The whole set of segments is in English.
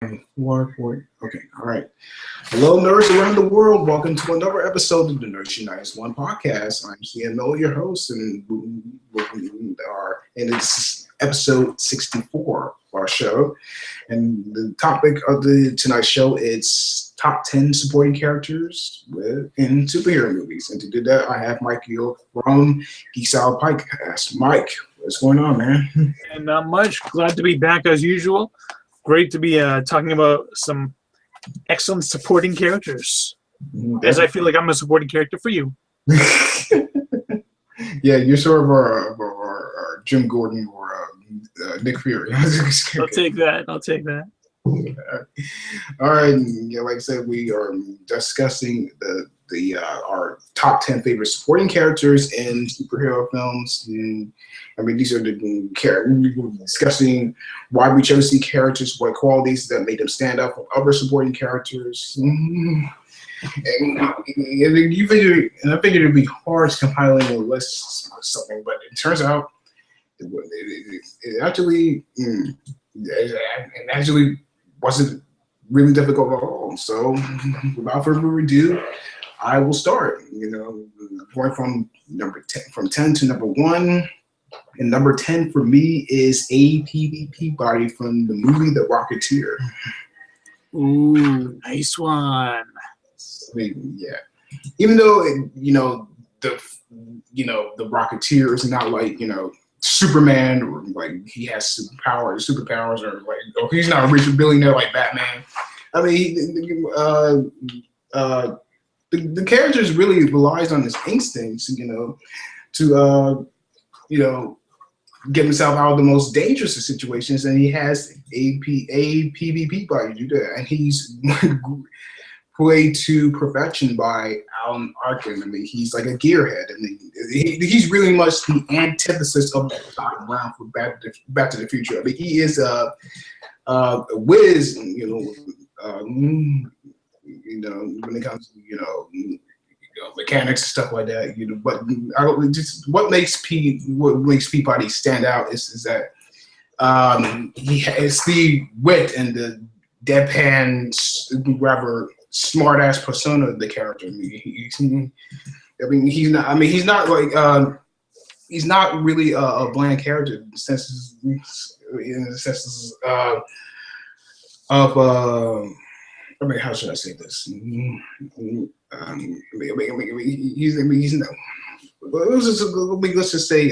Okay, all right. Hello, nerds around the world. Welcome to another episode of the Nerds United One podcast. I'm CMO, your host, and it's episode 64 of our show. And the topic of the tonight's show is top 10 supporting characters in superhero movies. And to do that, I have Mike Gill from Geek Style Podcast. Mike, what's going on, man? And not much. Glad to be back as usual. Great to be talking about some excellent supporting characters, as I feel like I'm a supporting character for you. Yeah, you're sort of our Jim Gordon or Nick Fury. I'll take that. I'll take that. All right, yeah, like I said, we are discussing our top 10 favorite supporting characters in superhero films. And, I mean, these are we're discussing why we chose these characters, what qualities that made them stand out from other supporting characters. And I figured it'd be hard compiling a list or something, but it turns out it actually wasn't really difficult at all. So without further ado, I will start. Going from number 10, from 10 to number 1. And number 10 for me is APB body from the movie The Rocketeer. Ooh, nice one. I mean, yeah. Even though the Rocketeer is not like Superman, or like he has superpowers, or like he's not a rich billionaire like Batman. I mean, the character really relies on his instincts, to get himself out of the most dangerous of situations, and he has a PvP body to do that, and he's played to perfection by Alan Arkin. I mean, he's like a gearhead, and he's really much the antithesis of Doc Brown for Back to the Future. I mean, he is a whiz, when it comes to mechanics and stuff like that. But what makes Peabody stand out is that he has the wit and the deadpan, rather smart ass persona of the character. He's not really a bland character in the sense of how should I say this? Let's just say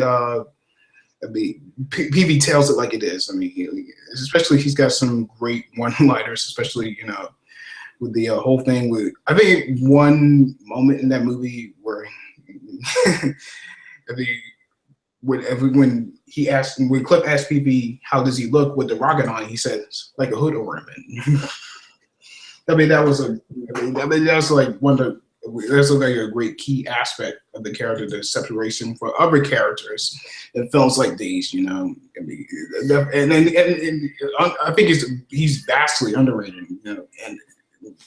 PV tells it like it is. I mean, especially he's got some great one-liners, especially with the whole thing with. I think one moment in that movie where when Cliff asked PV how does he look with the rocket on, he said like a hood ornament. That's like a great key aspect of the character, the separation from other characters in films like these. And I think he's vastly underrated. And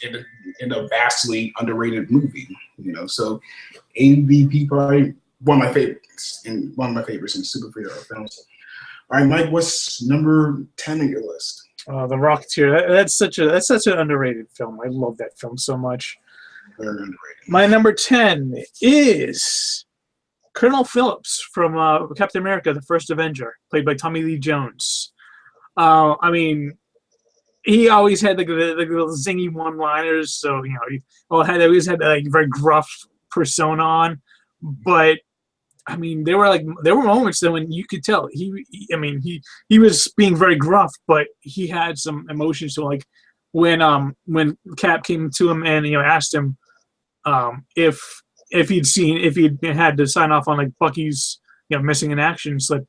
in a vastly underrated movie. So AVP probably one of my favorites in superhero films. All right, Mike, what's number 10 on your list? The Rocketeer. That's such an underrated film. I love that film so much. Very underrated. My number 10 is Colonel Phillips from Captain America: The First Avenger, played by Tommy Lee Jones. I mean, he always had the little zingy one-liners, so he always had like very gruff persona on, but. I mean, there were moments that when you could tell he was being very gruff, but he had some emotions. So like when Cap came to him and asked him if he'd had to sign off on like Bucky's missing in action slip,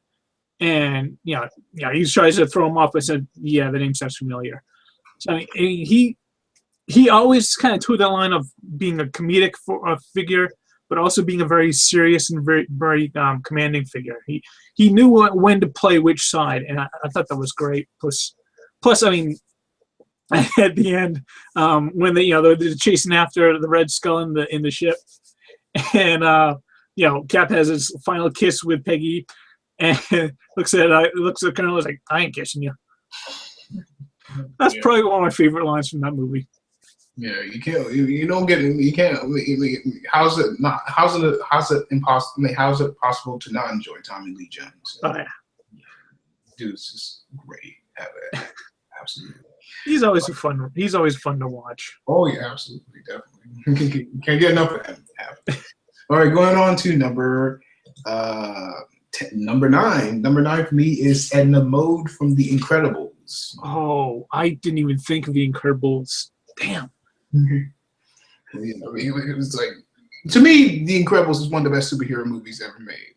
and he tries to throw him off, but said, "Yeah, the name sounds familiar." So I mean, he always kind of took that line of being a comedic figure, but also being a very serious and very, very commanding figure. He knew when to play which side, and I thought that was great. Plus, I mean, at the end, when they're chasing after the Red Skull in the ship, and Cap has his final kiss with Peggy, and looks at Colonel, is like, "I ain't kissing you." That's Yeah. probably one of my favorite lines from that movie. Yeah, you can't. You don't get. You can't. How's it not? How's it impossible? I mean, how's it possible to not enjoy Tommy Lee Jones? Oh yeah, Dude's just great at it. Absolutely. he's always fun. He's always fun to watch. Oh yeah, absolutely, definitely. Can't get enough of him. All right, going on to number 9. Number 9 for me is Edna Mode from The Incredibles. Oh, I didn't even think of The Incredibles. Damn. You know, it was like, to me, The Incredibles is one of the best superhero movies ever made.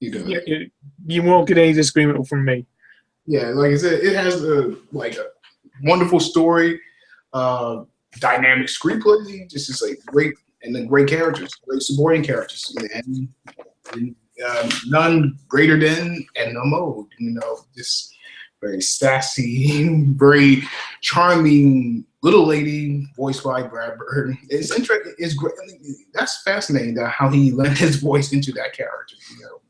You won't get any disagreement from me. Yeah, like I said, it has a wonderful story, dynamic screenplay, just is like great, and then great characters, great supporting characters, and none greater than Edna Mode. Just very sassy, very charming little lady, voiced by Brad Bird. It's interesting. It's great. I mean, that's fascinating that how he lent his voice into that character.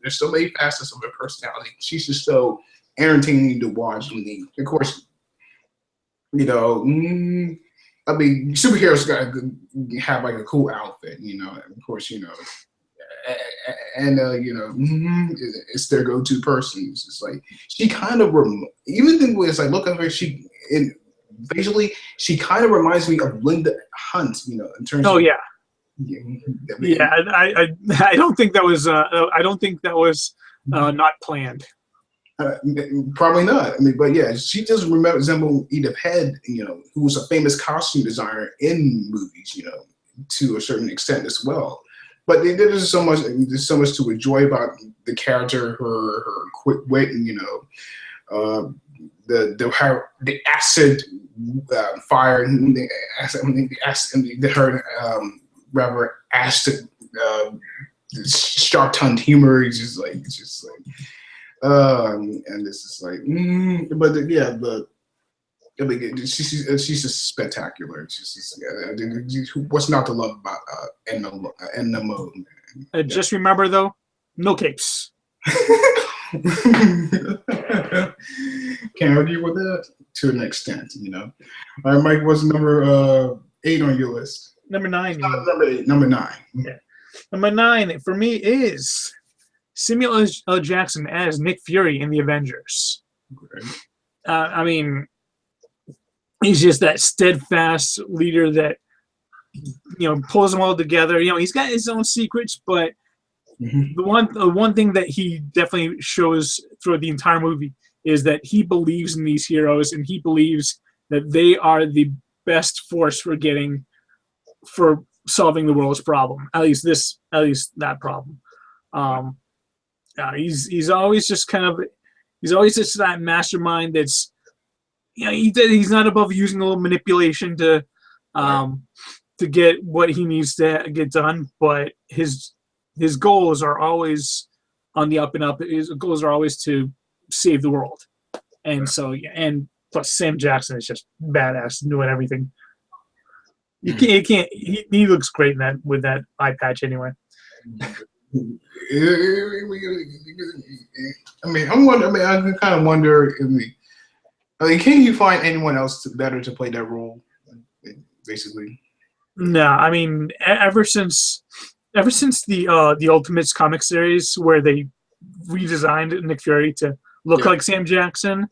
There's so many facets of her personality. She's just so entertaining to watch. Of course, I mean, superheroes gotta have like a cool outfit. Of course, and it's their go-to person. It's just like she kind of even then when it's like look at her, visually she kind of reminds me of Linda Hunt. In terms. Oh of, yeah. Yeah, I don't think that was. I don't think that was not planned. Probably not. I mean, but yeah, she does resemble Edith Head, who was a famous costume designer in movies, to a certain extent as well. But there's so much to enjoy about the character, her quick wit, and the acid fire, her rather acid, sharp-tongued humor. It's just like. And this is like, I mean, she's just spectacular. What's not to love about Edna Mode? Just remember though, no capes. Can't argue with that to an extent, All right, Mike, what's number 8 on your list? Number 9. Number 8. Number 9. Yeah. Number 9 for me is Samuel L. Jackson as Nick Fury in The Avengers. Okay. I mean, he's just that steadfast leader that pulls them all together. He's got his own secrets, but the one thing that he definitely shows throughout the entire movie is that he believes in these heroes, and he believes that they are the best force for solving the world's problem. At least that problem. He's always just that mastermind that's he's not above using a little manipulation to get what he needs to get done, but his goals are always on the up and up. His goals are always to save the world, and so and plus Sam Jackson is just badass doing everything. You can't. He looks great in that with that eye patch anyway. I mean, I kind of wonder. Can you find anyone else better to play that role? Basically. No, I mean, ever since the Ultimates comic series where they redesigned Nick Fury to look like Sam Jackson,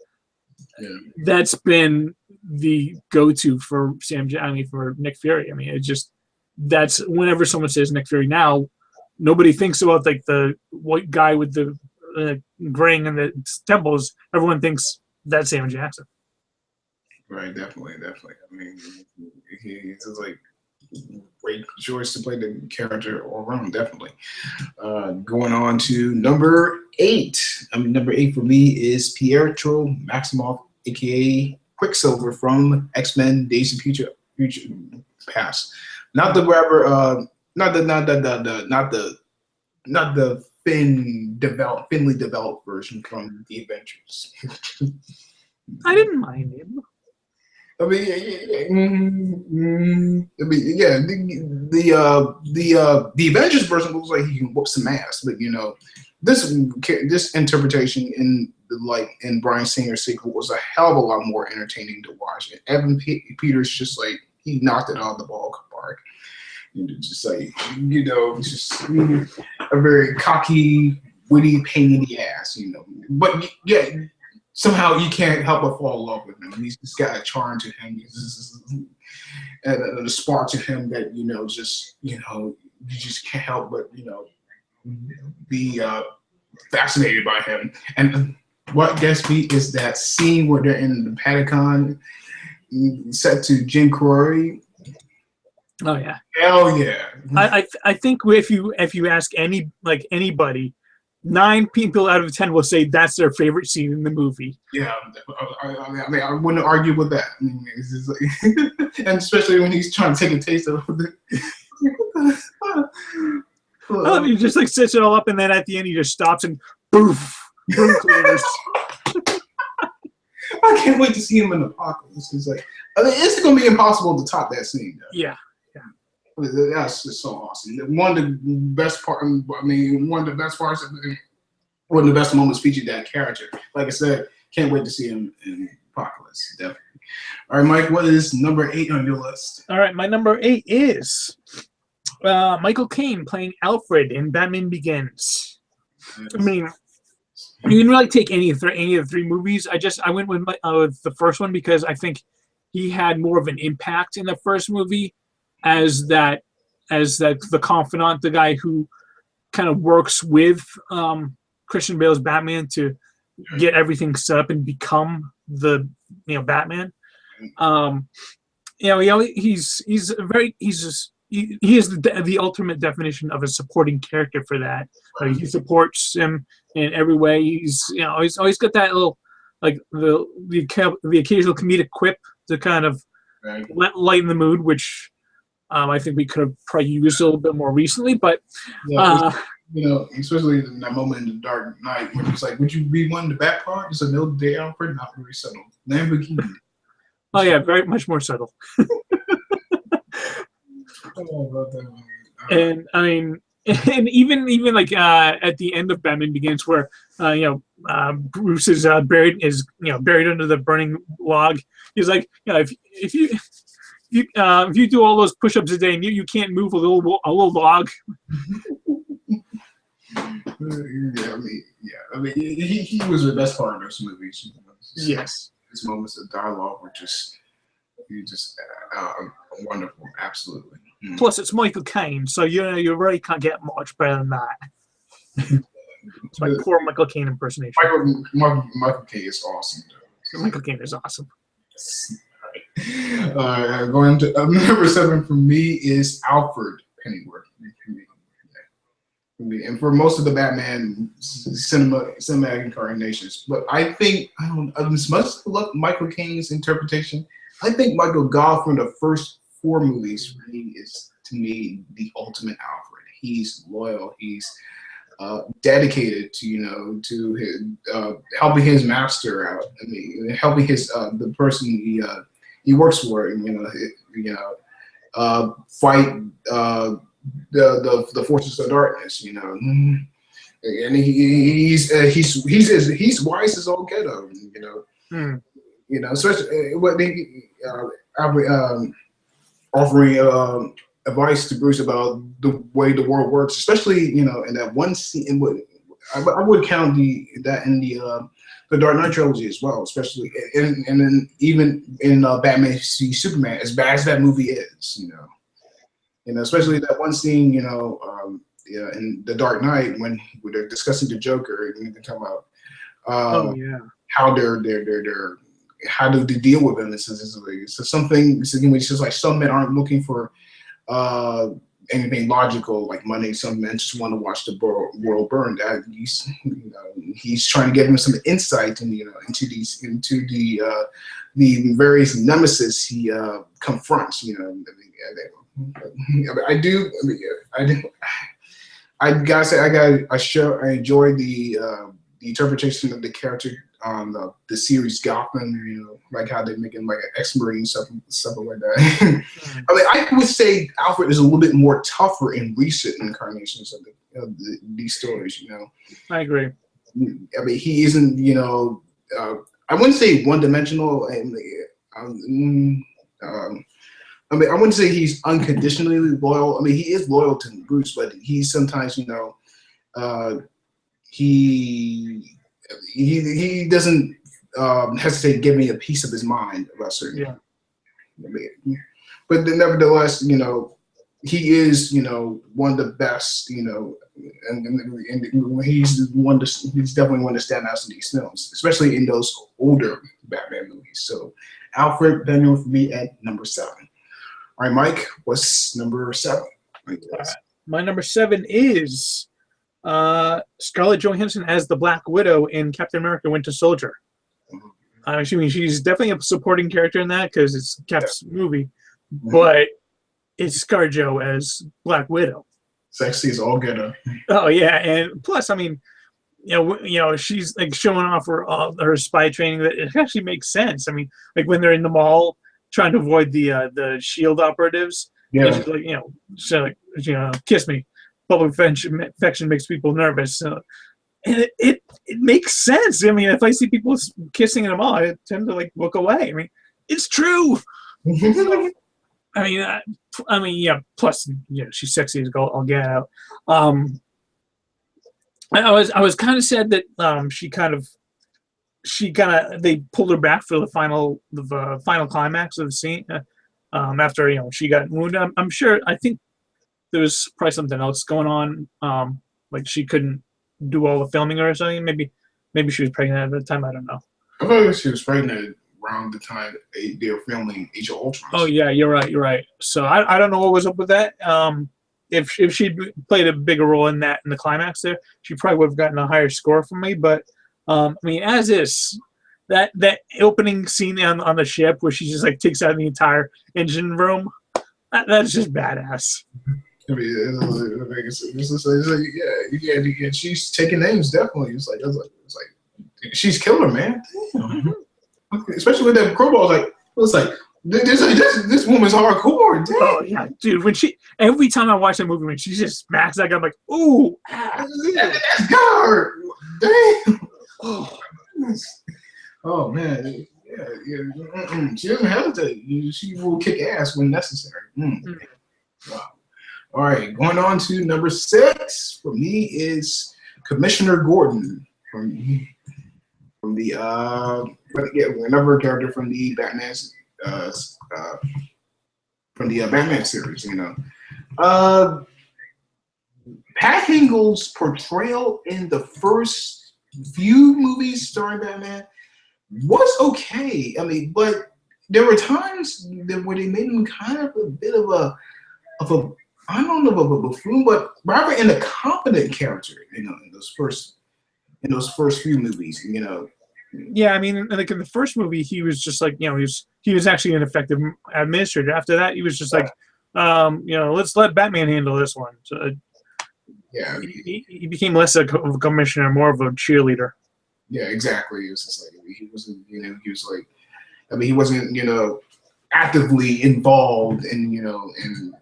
that's been the go-to for for Nick Fury. I mean, that's whenever someone says Nick Fury now, nobody thinks about like the white guy with the ring and the temples. Everyone thinks that's Sam Jackson. Right, definitely. I mean, he's just like great choice to play the character all around, definitely. Going on to number 8. Number 8 for me is Pietro Maximoff, aka Quicksilver from X-Men: Days of Future Past. Not the rapper. Not the thinly developed version from The Avengers. I didn't mind him. I mean, the Avengers version looks like he can whoop some ass, but this interpretation in like in Bryan Singer's sequel was a hell of a lot more entertaining to watch. And Peters just like he knocked it out of the ballpark. Just like just a very cocky, witty pain in the ass, But yeah, somehow you can't help but fall in love with him. He's just got a charm to him. And a spark to him that you just can't help but be fascinated by him. And what gets me is that scene where they're in the Patagon, set to Jim Crory. Oh yeah, hell yeah! I think if you ask anybody, 9 people out of 10 will say that's their favorite scene in the movie. Yeah, I mean, I wouldn't argue with that. I mean, it's just like, and especially when he's trying to take a taste of it. He just like sets it all up, and then at the end he just stops and poof, room clears. I can't wait to see him in Apocalypse. It's like, it's going to be impossible to top that scene. Though. Yeah. That's just so awesome. One of the best parts. I mean, one of the best parts. One of the best moments featured that character. Like I said, can't wait to see him in Apocalypse. Definitely. All right, Mike. What is number 8 on your list? All right, my number 8 is Michael Caine playing Alfred in Batman Begins. Yes. I mean, you can really take any of the 3 movies. I went with the first one because I think he had more of an impact in the first movie as the confidant, the guy who kind of works with Christian Bale's Batman to get everything set up and become the Batman. He is the ultimate definition of a supporting character for that. He supports him in every way. He's always got that little like the occasional comedic quip to kind of lighten the mood, which I think we could have probably used a little bit more recently, but especially in that moment in The Dark Knight when it's like, would you be one in the back part? It's a no day Alfred, not very subtle. Lamborghini. Oh yeah, very much more subtle. And I mean, and even like at the end of Batman Begins, where Bruce is buried under the burning log. He's like, if you do all those push-ups a day and you can't move a little log. I mean, he was the best part of those movies. Yes, his moments of dialogue were just wonderful, absolutely. Plus, it's Michael Caine, so you really can't get much better than that. It's my poor Michael Caine impersonation. Michael Caine is awesome. Michael Caine is awesome. Going to number 7 for me is Alfred Pennyworth. And for most of the Batman cinematic incarnations, but I think as much as I love Michael Caine's interpretation, I think Michael Gough from the first 4 movies really is to me the ultimate Alfred. He's loyal. He's dedicated to his helping his master out. I mean, helping his the person he works for. Fight the forces of darkness. And he's wise as all get out. Especially what they offering advice to Bruce about the way the world works, especially in that one scene. I would count that in the Dark Knight trilogy as well, especially and then even in Batman v Superman, as bad as that movie is, especially that one scene, in the Dark Knight when they're discussing the Joker and they're talking about how they're how do they deal with him. So something which is like some men aren't looking for anything logical like money. Some men just want to watch the world burn. That he's trying to give him some insight into the various nemesis he confronts. I gotta say I enjoyed the interpretation of the character on the series Gotham, like how they make him like an ex-Marine, stuff like that. I mean, I would say Alfred is a little bit more tougher in recent incarnations of these stories. I agree. I mean, he isn't, I wouldn't say one-dimensional. I mean, I wouldn't say he's unconditionally loyal. I mean, he is loyal to Bruce, but he's sometimes, uh, he he doesn't hesitate giving me a piece of his mind about certain. Yeah. I mean, but nevertheless, he is, one of the best, and he's one. He's definitely one of the standouts in these films, especially in those older Batman movies. So, Alfred Bender for me at number 7. All right, Mike, what's number 7? My number 7 is Scarlett Johansson as the Black Widow in Captain America: Winter Soldier. I mean, she's definitely a supporting character in that because it's Cap's movie, but it's ScarJo as Black Widow. Sexy as all get her. Oh yeah, and plus, I mean, she's like showing off her spy training that it actually makes sense. I mean, like when they're in the mall trying to avoid the Shield operatives. Yeah. She's like, she's like, kiss me. Public affection makes people nervous. And it makes sense. I mean, if I see people kissing in the mall, I tend to like look away. I mean, it's true. I mean, yeah. Plus, she's sexy as all get out. I was kind of sad that they pulled her back for the final climax of the scene after she got wounded. I'm sure. I think there was probably something else going on. Like she couldn't do all the filming or something. Maybe she was pregnant at the time. I don't know. I thought she was pregnant around the time they were filming Age of Ultron. Oh yeah, you're right. So I don't know what was up with that. If she'd played a bigger role in the climax there, she probably would have gotten a higher score from me. But I mean, as is that opening scene on the ship where she just like takes out the entire engine room, that's just badass. I mean, yeah. She's taking names definitely. It's like she's killer, man. Damn. Especially with that crowbar, it's like this woman's hardcore. Damn. Oh yeah, dude. Every time I watch that movie, when she just smacks that guy, I'm like, ooh, that's got her. Damn. Oh man, yeah. She doesn't hesitate. She will kick ass when necessary. Wow. All right, going on to number 6 for me is Commissioner Gordon from the another character from the Batman Batman series. Pat Hingle's portrayal in the first few movies starring Batman was okay. I mean, but there were times where they made him kind of a bit of a I don't know of a buffoon, but rather an incompetent character, in those first few movies, Yeah, I mean, like in the first movie, he was just like, he was actually an effective administrator. After that, he was just like, let's let Batman handle this one. So, yeah, he became less of a commissioner, more of a cheerleader. Yeah, exactly. It was just like he wasn't, he was like, I mean, he wasn't, actively involved in,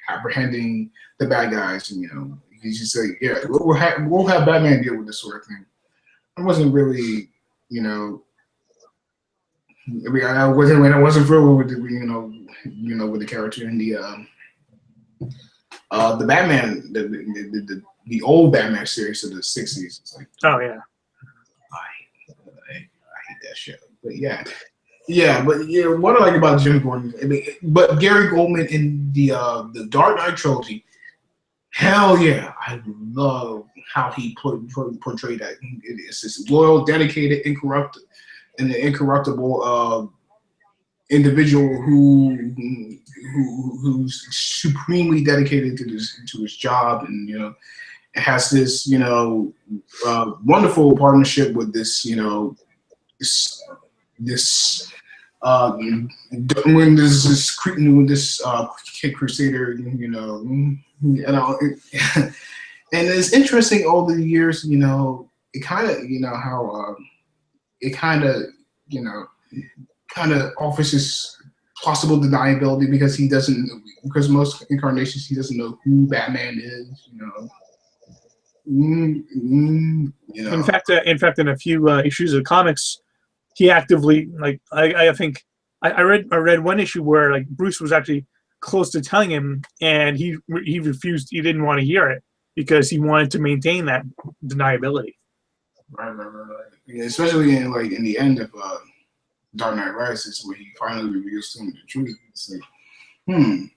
apprehending the bad guys, and he's just like, yeah, we'll have Batman deal with this sort of thing. I wasn't really, I mean, I wasn't thrilled with with the character in the Batman, the old Batman series of the '60s. It's like, oh yeah, I hate that show. But what I like about Jim Gordon, I mean, but Gary Goldman in the Dark Knight trilogy, hell yeah, I love how he portrayed that. It's this loyal, dedicated, incorruptible individual who's supremely dedicated to his job, and has this wonderful partnership with this Kid Crusader, and it's interesting over the years, it kind of how it kind of offers this possible deniability because most incarnations he doesn't know who Batman is, You know. In fact, in a few issues of comics, he actively I think I read one issue where like Bruce was actually close to telling him, and he refused. He didn't want to hear it because he wanted to maintain that deniability. Right. Yeah, especially in the end of Dark Knight Rises, where he finally reveals to him the truth. It's like, I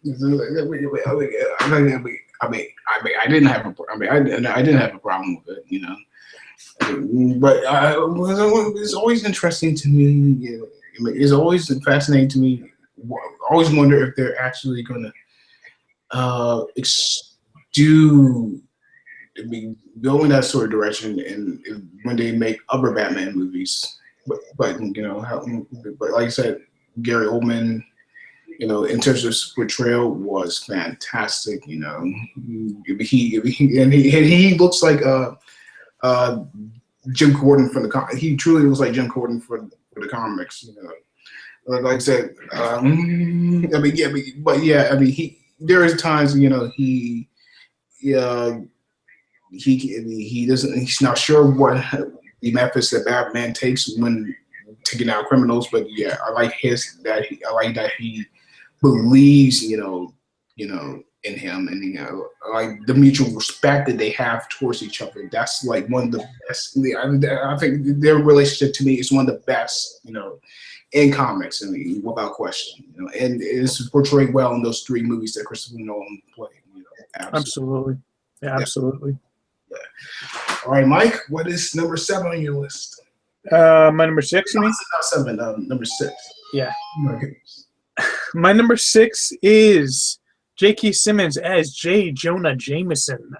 didn't have I didn't have a problem with it, you know. But it's always interesting to me. You know, it's always fascinating to me. I always wonder if they're actually going to go in that sort of direction, and when they make other Batman movies. But you know, but like I said, Gary Oldman, you know, in terms of portrayal, was fantastic. You know, he looks like Jim Gordon from the he truly looks like Jim Gordon for the comics. You know, like I said, I mean, there is times, you know, he doesn't, he's not sure what the methods that Batman takes when taking out criminals, but yeah, I like that he believes, you know, in him, and you know, like the mutual respect that they have towards each other. That's like one of the best. I think their relationship to me is one of the best, you know, in comics, I mean, without question. You know, and it's portrayed well in those 3 movies that Christopher Nolan played. You know, absolutely. Yeah, absolutely. Yeah. All right, Mike, what is number 7 on your list? My number 6, you mean? Not 7, number 6. Yeah. Okay. My number 6 is J.K. Simmons as J. Jonah Jameson.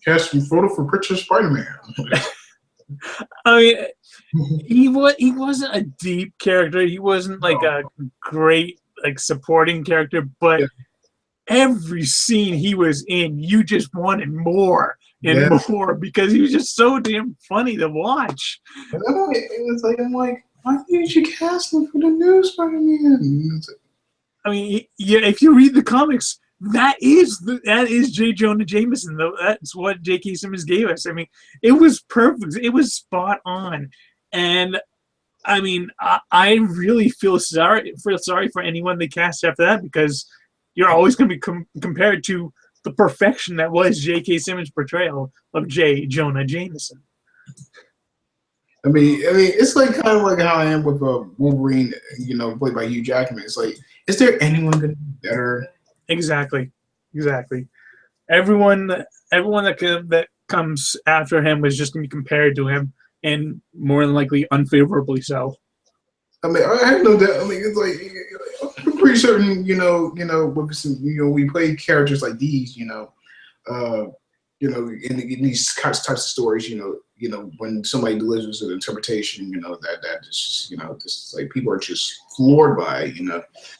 Cast from photo for picture Spider-Man. I mean, he wasn't a deep character. He wasn't like a great like supporting character, but every scene he was in, you just wanted more and more because he was just so damn funny to watch. I'm like, why didn't you cast him for the new Spider-Man? I mean, yeah, if you read the comics, that is J. Jonah Jameson, though. That's what J.K. Simmons gave us. I mean, it was perfect. It was spot on. And I mean, I really feel sorry for anyone they cast after that, because you're always going to be compared to the perfection that was J.K. Simmons' portrayal of J. Jonah Jameson. I mean, it's like kind of like how I am with Wolverine, you know, played by Hugh Jackman. It's like, is there anyone going to be better? Exactly. Everyone that comes after him was just going to be compared to him, and more than likely unfavorably so. I mean, I have no doubt. I mean, it's like, I'm pretty certain, with some, we play characters like these, in these types of stories, when somebody delivers an interpretation, that is just, just like people are just floored by,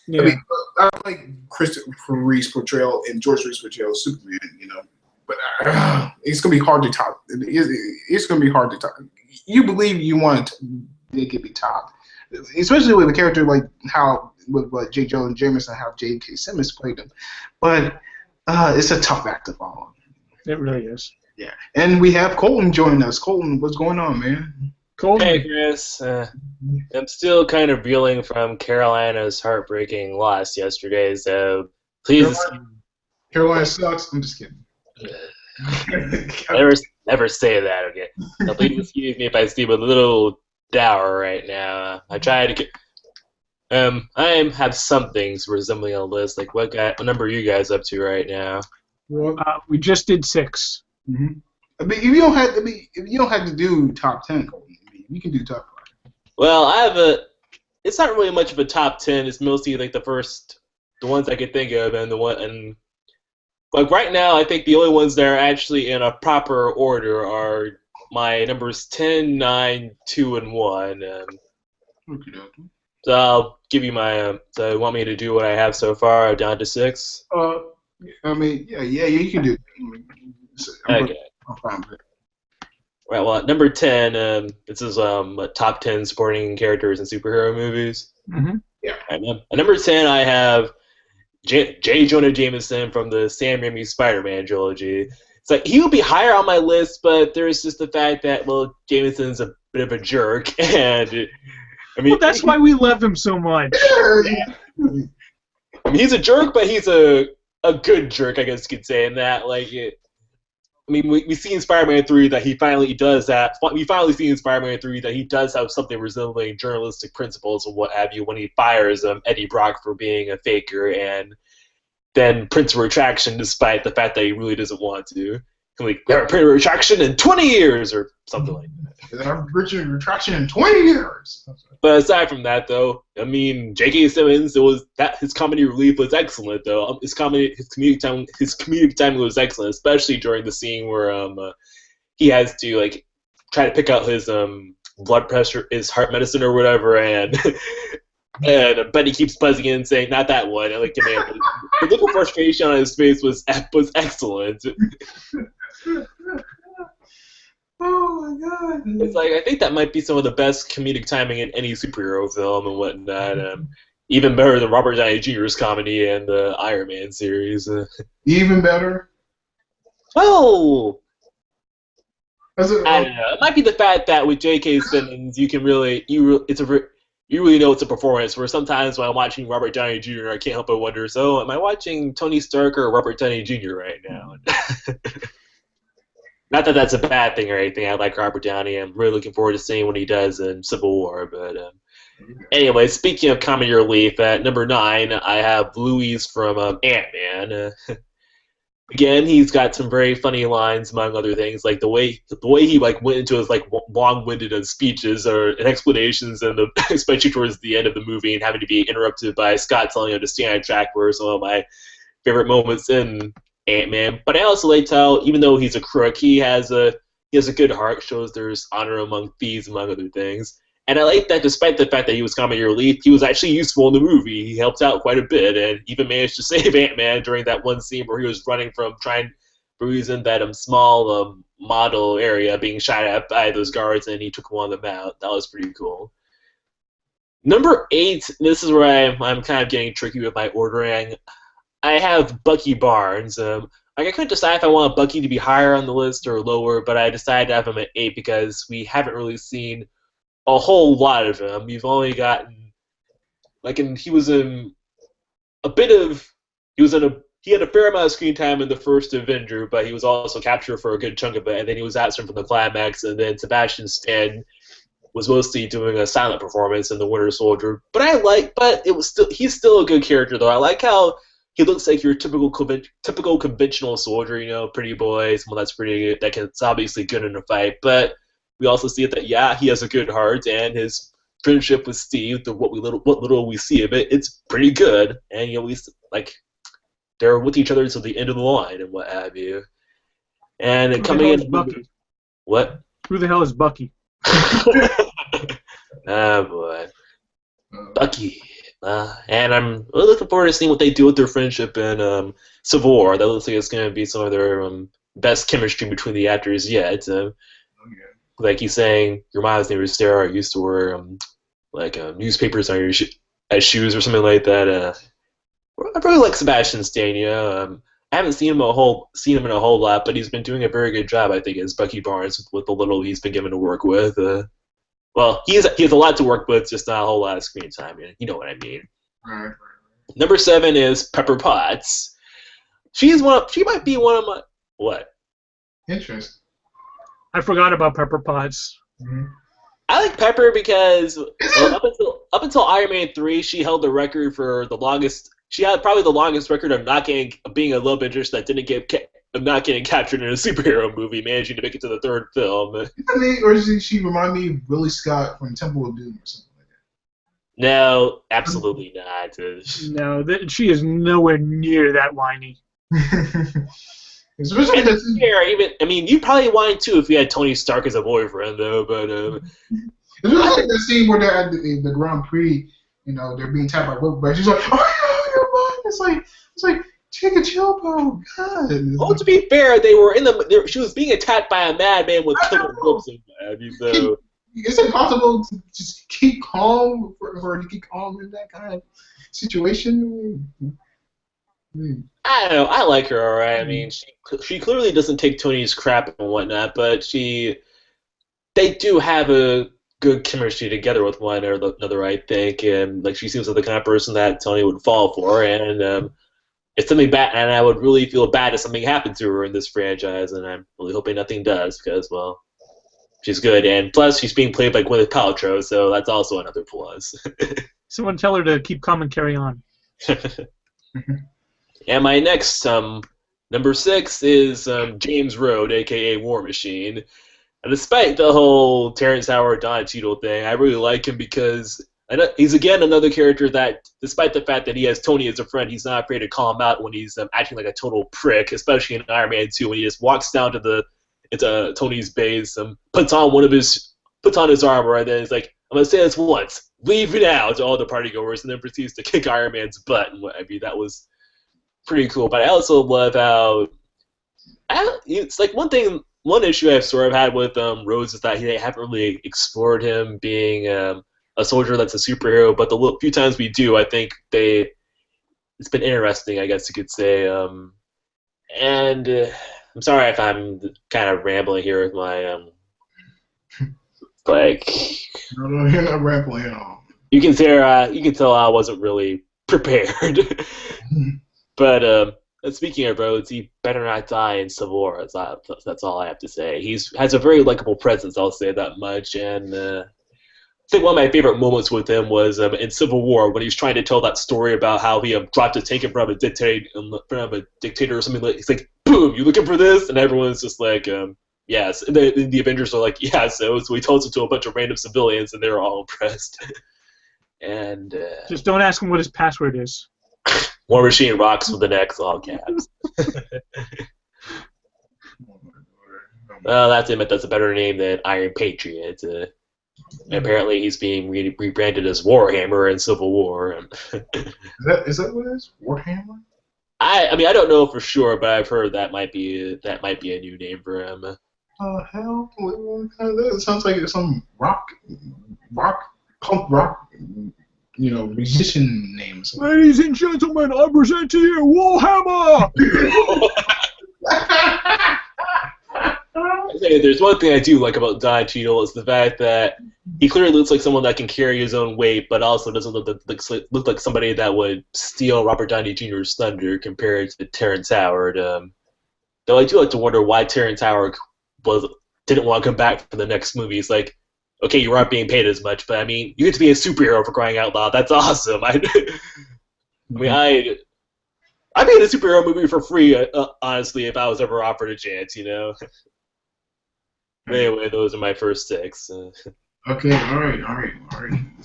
Yeah. I mean, I like Christopher Reeve's portrayal and George Reeve's portrayal of Superman, but it's gonna be hard to top. It's gonna be hard to top. You believe you want it could be topped, especially with a character like how with J. Jonah Jameson, how J.K. Simmons played him, but it's a tough act to follow. It really is. Yeah, and we have Colton joining us. Colton, what's going on, man? Colton. Hey, Chris. I'm still kind of reeling from Carolina's heartbreaking loss yesterday, so please. Carolina sucks. I'm just kidding. Never say that, okay? Now, please excuse me if I seem a little dour right now. I try to get. I have some things resembling a list. Like, what number are you guys up to right now? Well, we just did 6. Mm-hmm. I mean, if you don't have to do top 10, Colton. I mean, you can do top 5. Well, it's not really much of a top 10. It's mostly like the ones I could think of, and like right now, I think the only ones that are actually in a proper order are my numbers 10, 9, 2, and 1. Okay. So I'll give you my. So you want me to do what I have so far down to 6? I mean, yeah, you can do it. Okay. Right. Well, at number 10, this is top 10 supporting characters in superhero movies. Mm-hmm. Yeah. At number 10, I have J. Jonah Jameson from the Sam Raimi Spider-Man trilogy. it's like he would be higher on my list, but there's just the fact that Jameson's a bit of a jerk, and I mean, Well, that's why we love him so much. I mean, he's a jerk, but he's a good jerk, I guess you could say. In that, like, I mean, we see in Spider-Man 3 that he finally does that. We finally see in Spider-Man 3 that he does have something resembling journalistic principles and what have you when he fires Eddie Brock for being a faker and then prints a retraction despite the fact that he really doesn't want to. Like, we haven't printed a retraction in 20 years or something like that. We haven't printed a retraction in 20 years. But aside from that, though, I mean, J.K. Simmons, his comedy relief was excellent, though. His comedic timing was excellent, especially during the scene where he has to like try to pick out his blood pressure, his heart medicine or whatever, and and Betty keeps buzzing in saying, "Not that one." And, like, man, the look of frustration on his face was excellent. Oh my god! It's like, I think that might be some of the best comedic timing in any superhero film and whatnot. Even better than Robert Downey Jr.'s comedy and the Iron Man series. Even better? Well, I don't know. It might be the fact that with J.K. Simmons, you can really you really know it's a performance. Where sometimes when I'm watching Robert Downey Jr., I can't help but wonder, so am I watching Tony Stark or Robert Downey Jr. right now? Not that that's a bad thing or anything. I like Robert Downey. I'm really looking forward to seeing what he does in Civil War. But anyway, speaking of comedy relief, at number 9, I have Louis from Ant-Man. Again, he's got some very funny lines, among other things, like the way he like went into his like long-winded speeches or and explanations, and especially towards the end of the movie, and having to be interrupted by Scott telling him to stand on track were some of my favorite moments in Ant-Man. But I also like how, even though he's a crook, he has a good heart. Shows there's honor among thieves, among other things. And I like that despite the fact that he was comedy relief, he was actually useful in the movie. He helped out quite a bit and even managed to save Ant-Man during that one scene where he was running from he was in that small model area being shot at by those guards, and he took one of them out. That was pretty cool. Number 8, this is where I'm kind of getting tricky with my ordering. I have Bucky Barnes. I couldn't decide if I want Bucky to be higher on the list or lower, but I decided to have him at 8 because we haven't really seen a whole lot of him. We've only gotten he had a fair amount of screen time in the first Avenger, but he was also captured for a good chunk of it, and then he was absent from the climax, and then Sebastian Stan was mostly doing a silent performance in The Winter Soldier. But he's still a good character though. I like how he looks like your typical conventional soldier, pretty boy, someone that's pretty good, that's obviously good in a fight, but we also see that, he has a good heart, and his friendship with Steve, what little we see of it, it's pretty good. And they're with each other until the end of the line and what have you. And Who coming in, Bucky? What? Who the hell is Bucky? Oh boy, Bucky. And I'm really looking forward to seeing what they do with their friendship in Civil War. That looks like it's going to be some of their best chemistry between the actors yet. Like he's saying, your mom's name is Sarah. I used to wear newspapers on your as shoes or something like that. I really like Sebastian Stan. I haven't seen him in a whole lot, but he's been doing a very good job, I think, as Bucky Barnes with the little he's been given to work with. Well, he has a lot to work with, just not a whole lot of screen time. You know what I mean. Right. Number 7 is Pepper Potts. She might be one of my what? Interesting. I forgot about Pepper Potts. Mm-hmm. I like Pepper because up until Iron Man 3, she held the record for the longest. She had probably the longest record of being a love interest that didn't not getting captured in a superhero movie, managing to make it to the 3rd film. Or does she remind me of Willie Scott from Temple of Doom or something like that? No, absolutely not. No, she is nowhere near that whiny. Especially you probably whine too if you had Tony Stark as a boyfriend, though. But it's just like that scene where they're at the Grand Prix, they're being tapped by Wilkes, but she's like, "Oh, you're mine." It's like, take a chill pill. God. Well, to be fair, she was being attacked by a madman with killer whips and what have you. So is it possible to just keep calm for her to keep calm in that kind of situation? I don't know. I like her, all right. I mean, she clearly doesn't take Tony's crap and whatnot, but they do have a good chemistry together with one another, I think. And like, she seems like the kind of person that Tony would fall for, and it's something bad, and I would really feel bad if something happened to her in this franchise, and I'm really hoping nothing does, because, well, she's good, and plus she's being played by Gwyneth Paltrow, so that's also another plus. Someone tell her to keep calm and carry on. And my next number 6 is James Rhodes, aka War Machine. And despite the whole Terrence Howard Don Cheadle thing, I really like him because he's again another character that, despite the fact that he has Tony as a friend, he's not afraid to call him out when he's acting like a total prick, especially in Iron Man 2 when he just walks down to Tony's base, puts on his armor, and then he's like, "I'm gonna say this once, leave now," to all the partygoers, and then proceeds to kick Iron Man's butt and what have you. That was pretty cool. But I also love how it's like one issue I've sort of had with Rhodes is that they haven't really explored him being a soldier that's a superhero. But the few times we do, I think it's been interesting, I guess you could say. And I'm sorry if I'm kind of rambling here with my like. No, you're not rambling at all. You can tell I wasn't really prepared. But speaking of Rhodes, he better not die in Civil War. That's all I have to say. He has a very likable presence, I'll say that much. And I think one of my favorite moments with him was in Civil War when he was trying to tell that story about how he dropped a tank in front of a dictator or something. Like, he's like, "Boom! You looking for this?" And everyone's just like, "Yes." And the Avengers are like, "Yeah." So he tells it to a bunch of random civilians, and they're all impressed. And just don't ask him what his password is. War Machine rocks with an X, all caps. Well, that's him. That's a better name than Iron Patriot. Apparently, he's being rebranded as Warhammer in Civil War. Is that what it is? Warhammer? I mean, I don't know for sure, but I've heard that might be a new name for him. Hell, it sounds like some punk rock, musician names. Ladies and gentlemen, I present to you Warhammer! There's one thing I do like about Don Cheadle is the fact that he clearly looks like someone that can carry his own weight, but also doesn't look like somebody that would steal Robert Downey Jr.'s thunder compared to Terrence Howard. Though I do like to wonder why Terrence Howard didn't want to come back for the next movie. It's like, okay, you aren't being paid as much, but I mean, you get to be a superhero for crying out loud. That's awesome. I'd be in a superhero movie for free, honestly, if I was ever offered a chance, Anyway, those are my first 6. Okay, all right. Going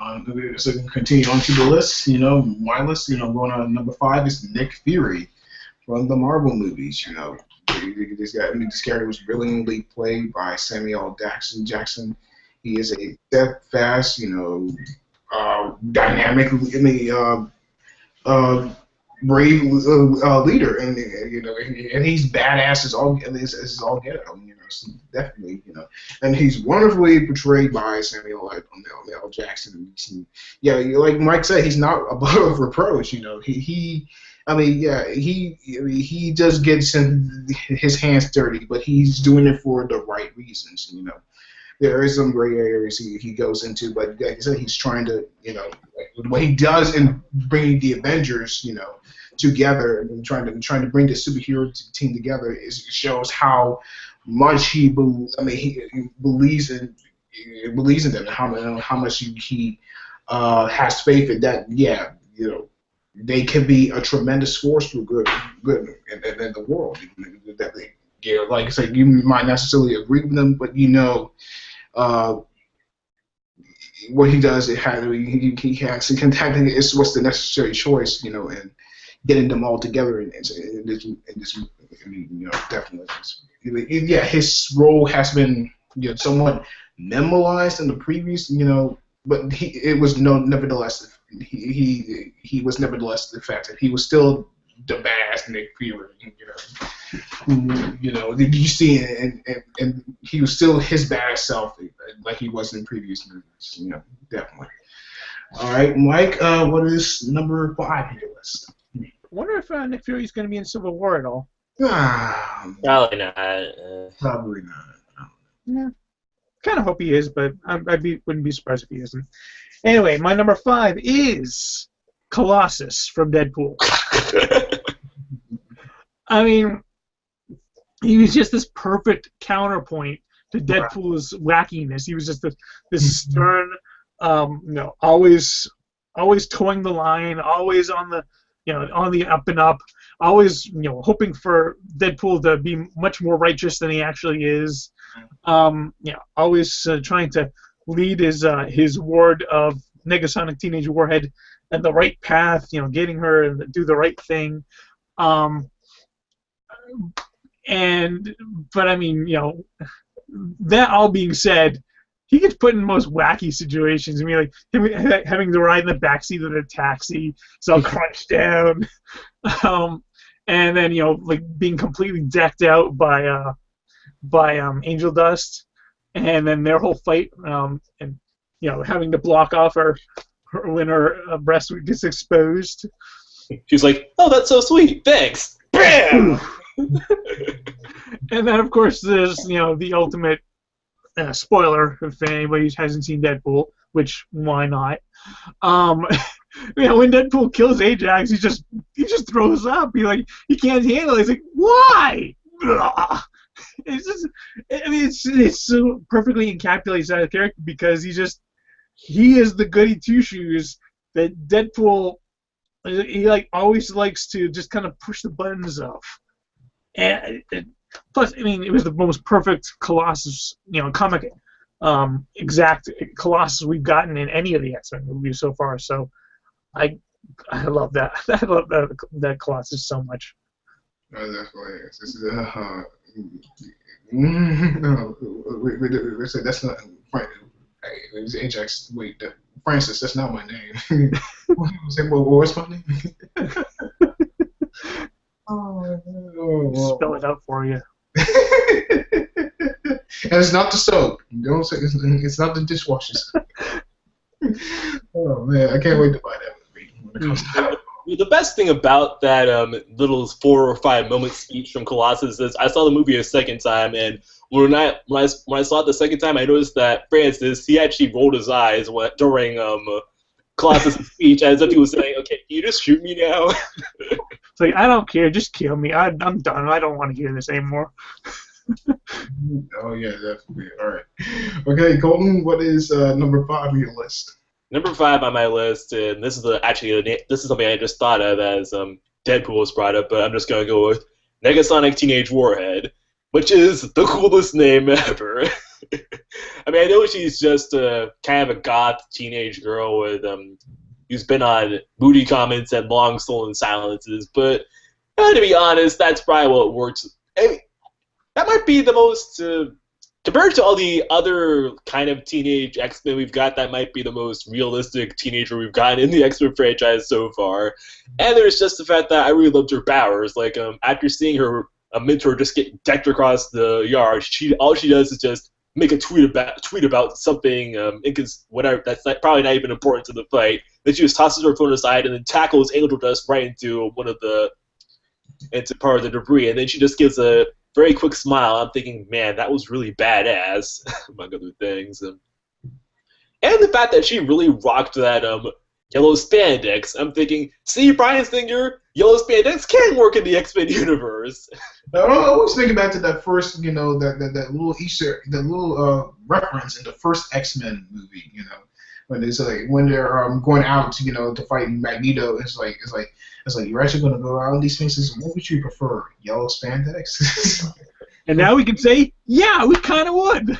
on, so continue on to the list. My list. Going on number 5 is Nick Fury from the Marvel movies. This character was brilliantly played by Samuel Jackson. He is a steadfast, dynamic, brave leader, and he's badass as all get out. So definitely, and he's wonderfully portrayed by Samuel L. Jackson. Yeah, like Mike said, he's not above reproach. He just gets his hands dirty, but he's doing it for the right reasons. There is some gray areas he goes into, but like I said, he's trying to, what he does in bringing the Avengers, together and trying to bring the superhero team together shows how much he believes in them, how much he has faith in that. Yeah, they can be a tremendous force for good in the world. Like I said, you might necessarily agree with them, but what he does, he has to contend. It's what's the necessary choice, and getting them all together in this definitely. Yeah, his role has been somewhat minimalized in the previous, but it was nevertheless he was nevertheless the fact that he was still the badass Nick Fury, you see, and he was still his badass self like he was in previous movies, definitely. All right, Mike, what is number 5 on your list? wonder if Nick Fury's going to be in Civil War at all. Probably not. Probably not. Yeah. Kind of hope he is, but wouldn't be surprised if he isn't. Anyway, my number 5 is Colossus from Deadpool. I mean, he was just this perfect counterpoint to Deadpool's wackiness. He was just this stern, always towing the line, always on the up and up, always hoping for Deadpool to be much more righteous than he actually is. Always trying to lead his ward of Negasonic Teenage Warhead in the right path, getting her to do the right thing. But I mean, that all being said, he gets put in the most wacky situations. I mean, like him having to ride in the backseat of the taxi, so crunched down, and then like being completely decked out by Angel Dust, and then their whole fight, and having to block off her when her breast gets exposed. She's like, "Oh, that's so sweet, thanks." Bam! And then, of course, there's the ultimate spoiler if anybody hasn't seen Deadpool, which why not? When Deadpool kills Ajax, he just throws up. He can't handle it. He's like, why? It's just, I mean, it's so perfectly encapsulates that character because he is the goody two shoes that Deadpool. He always likes to just kind of push the buttons of. And plus, I mean, it was the most perfect Colossus, comic exact Colossus we've gotten in any of the X-Men movies so far. So, I love that. I love that Colossus so much. Oh, that's hilarious. This is no, wait, that's not Frank. Hey, Ajax. Wait, Francis. That's not my name. What's my name? Spell it out for you. And it's not the soap. Don't say it's not the dishwashers. Oh man, I can't wait to buy that movie when it comes out. The best thing about that little 4 or 5 moment speech from Colossus is I saw the movie a second time, and when I saw it the second time, I noticed that Francis, he actually rolled his eyes during Colossus' speech as if he was saying, "Okay, can you just shoot me now?" It's like, I don't care, just kill me. I'm done. I don't want to hear this anymore. Oh yeah, definitely. All right. Okay, Colton, what is number 5 on your list? Number 5 on my list, and this is something I just thought of as Deadpool was brought up, but I'm just gonna go with Negasonic Teenage Warhead, which is the coolest name ever. I mean, I know she's just kind of a goth teenage girl with who's been on booty comments and long stolen silences, but to be honest, that's probably what works. I mean, that might be the most compared to all the other kind of teenage X-Men we've got, that might be the most realistic teenager we've gotten in the X-Men franchise so far. And there's just the fact that I really loved her powers. Like, after seeing her mentor just get decked across the yard, all she does is just make a tweet about something whatever that's probably not even important to the fight. Then she just tosses her phone aside and then tackles Angel Dust right into into part of the debris. And then she just gives a very quick smile. I'm thinking, man, that was really badass, among other things. And the fact that she really rocked that yellow spandex. I'm thinking, see, Brian Singer, yellow spandex can work in the X-Men universe. I always think back to that first, that little Easter, that little reference in the first X-Men movie, when it's when they're going out, to fight Magneto. It's like you're actually going to go out in these spaces. What would you prefer, yellow spandex? And now we can say, yeah, we kind of would.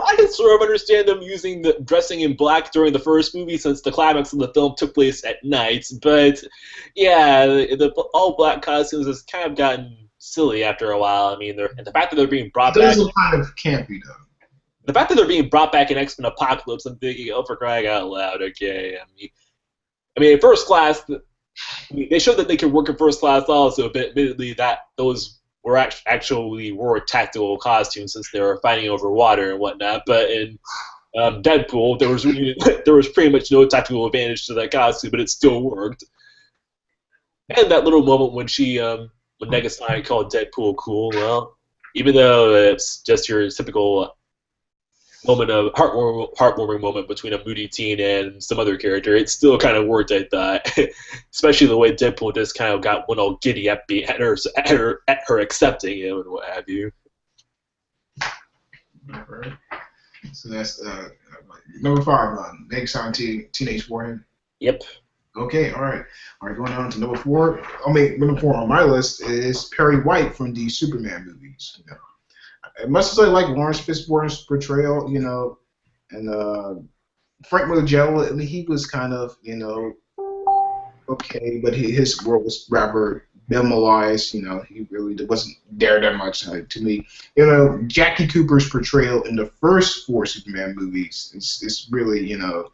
I can sort of understand them using the dressing in black during the first movie, since the climax of the film took place at night. But yeah, the all black costumes has kind of gotten silly after a while. I mean, and the fact that they're being brought back. Those are kind of campy, though. The fact that they're being brought back in X-Men Apocalypse, I'm thinking, oh, for crying out loud, okay. I mean, in First Class, they showed that they can work in First Class also, but admittedly, that those were actually tactical costumes since they were fighting over water and whatnot. But in Deadpool, there was pretty much no tactical advantage to that costume, but it still worked. And that little moment when when Negasonic called Deadpool cool, well, even though it's just your typical moment of heartwarming moment between a moody teen and some other character, it still kind of worked, I thought. Especially the way Deadpool just kind of went all giddy at her accepting him and what have you. Right. So that's number 5, Negasonic Teenage Warhead. Yep. Okay, all right. Going on to number 4. Number 4 on my list is Perry White from the Superman movies. You know, as much as I like Lawrence Fishburne's portrayal, you know, and Frank Magellan, I mean, he was kind of, you know, okay, but his role was rather minimalized. You know, he really wasn't there that much to me. You know, Jackie Cooper's portrayal in the first 4 Superman movies is really, you know,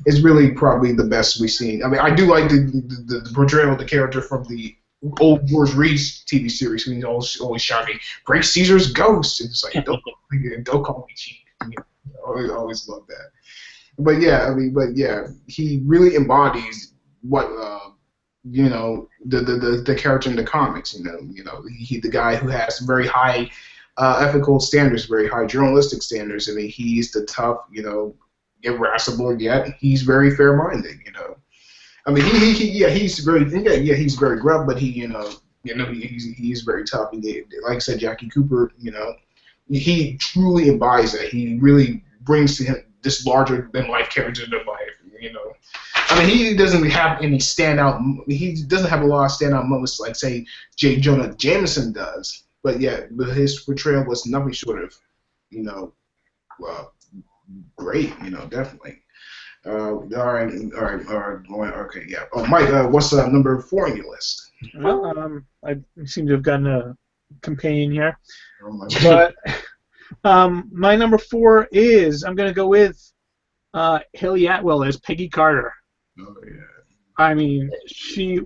is really probably the best we've seen. I mean, I do like the portrayal of the character from the old George Reeves TV series when he's always shouting, "Great Caesar's ghost!" And it's like, don't call me cheap. You know, I always love that. But yeah, he really embodies what you know, the character in the comics. You know, he the guy who has very high ethical standards, very high journalistic standards. I mean, he's the tough, you know, irascible, yet he's very fair-minded. You know, I mean, he's very gruff, but he's very tough. And like I said, Jackie Cooper, you know, he truly embodies that. He really brings to him this larger than life character to life. You know, I mean, he doesn't have any standout. He doesn't have a lot of standout moments like say J. Jonah Jameson does. But his portrayal was nothing short of, you know, great. You know, definitely. All right. Okay, yeah. Oh, Mike, what's number 4 on your list? Well, I seem to have gotten a companion here, Oh, but my number 4 is I'm going to go with Haley Atwell as Peggy Carter. Oh yeah. I mean, she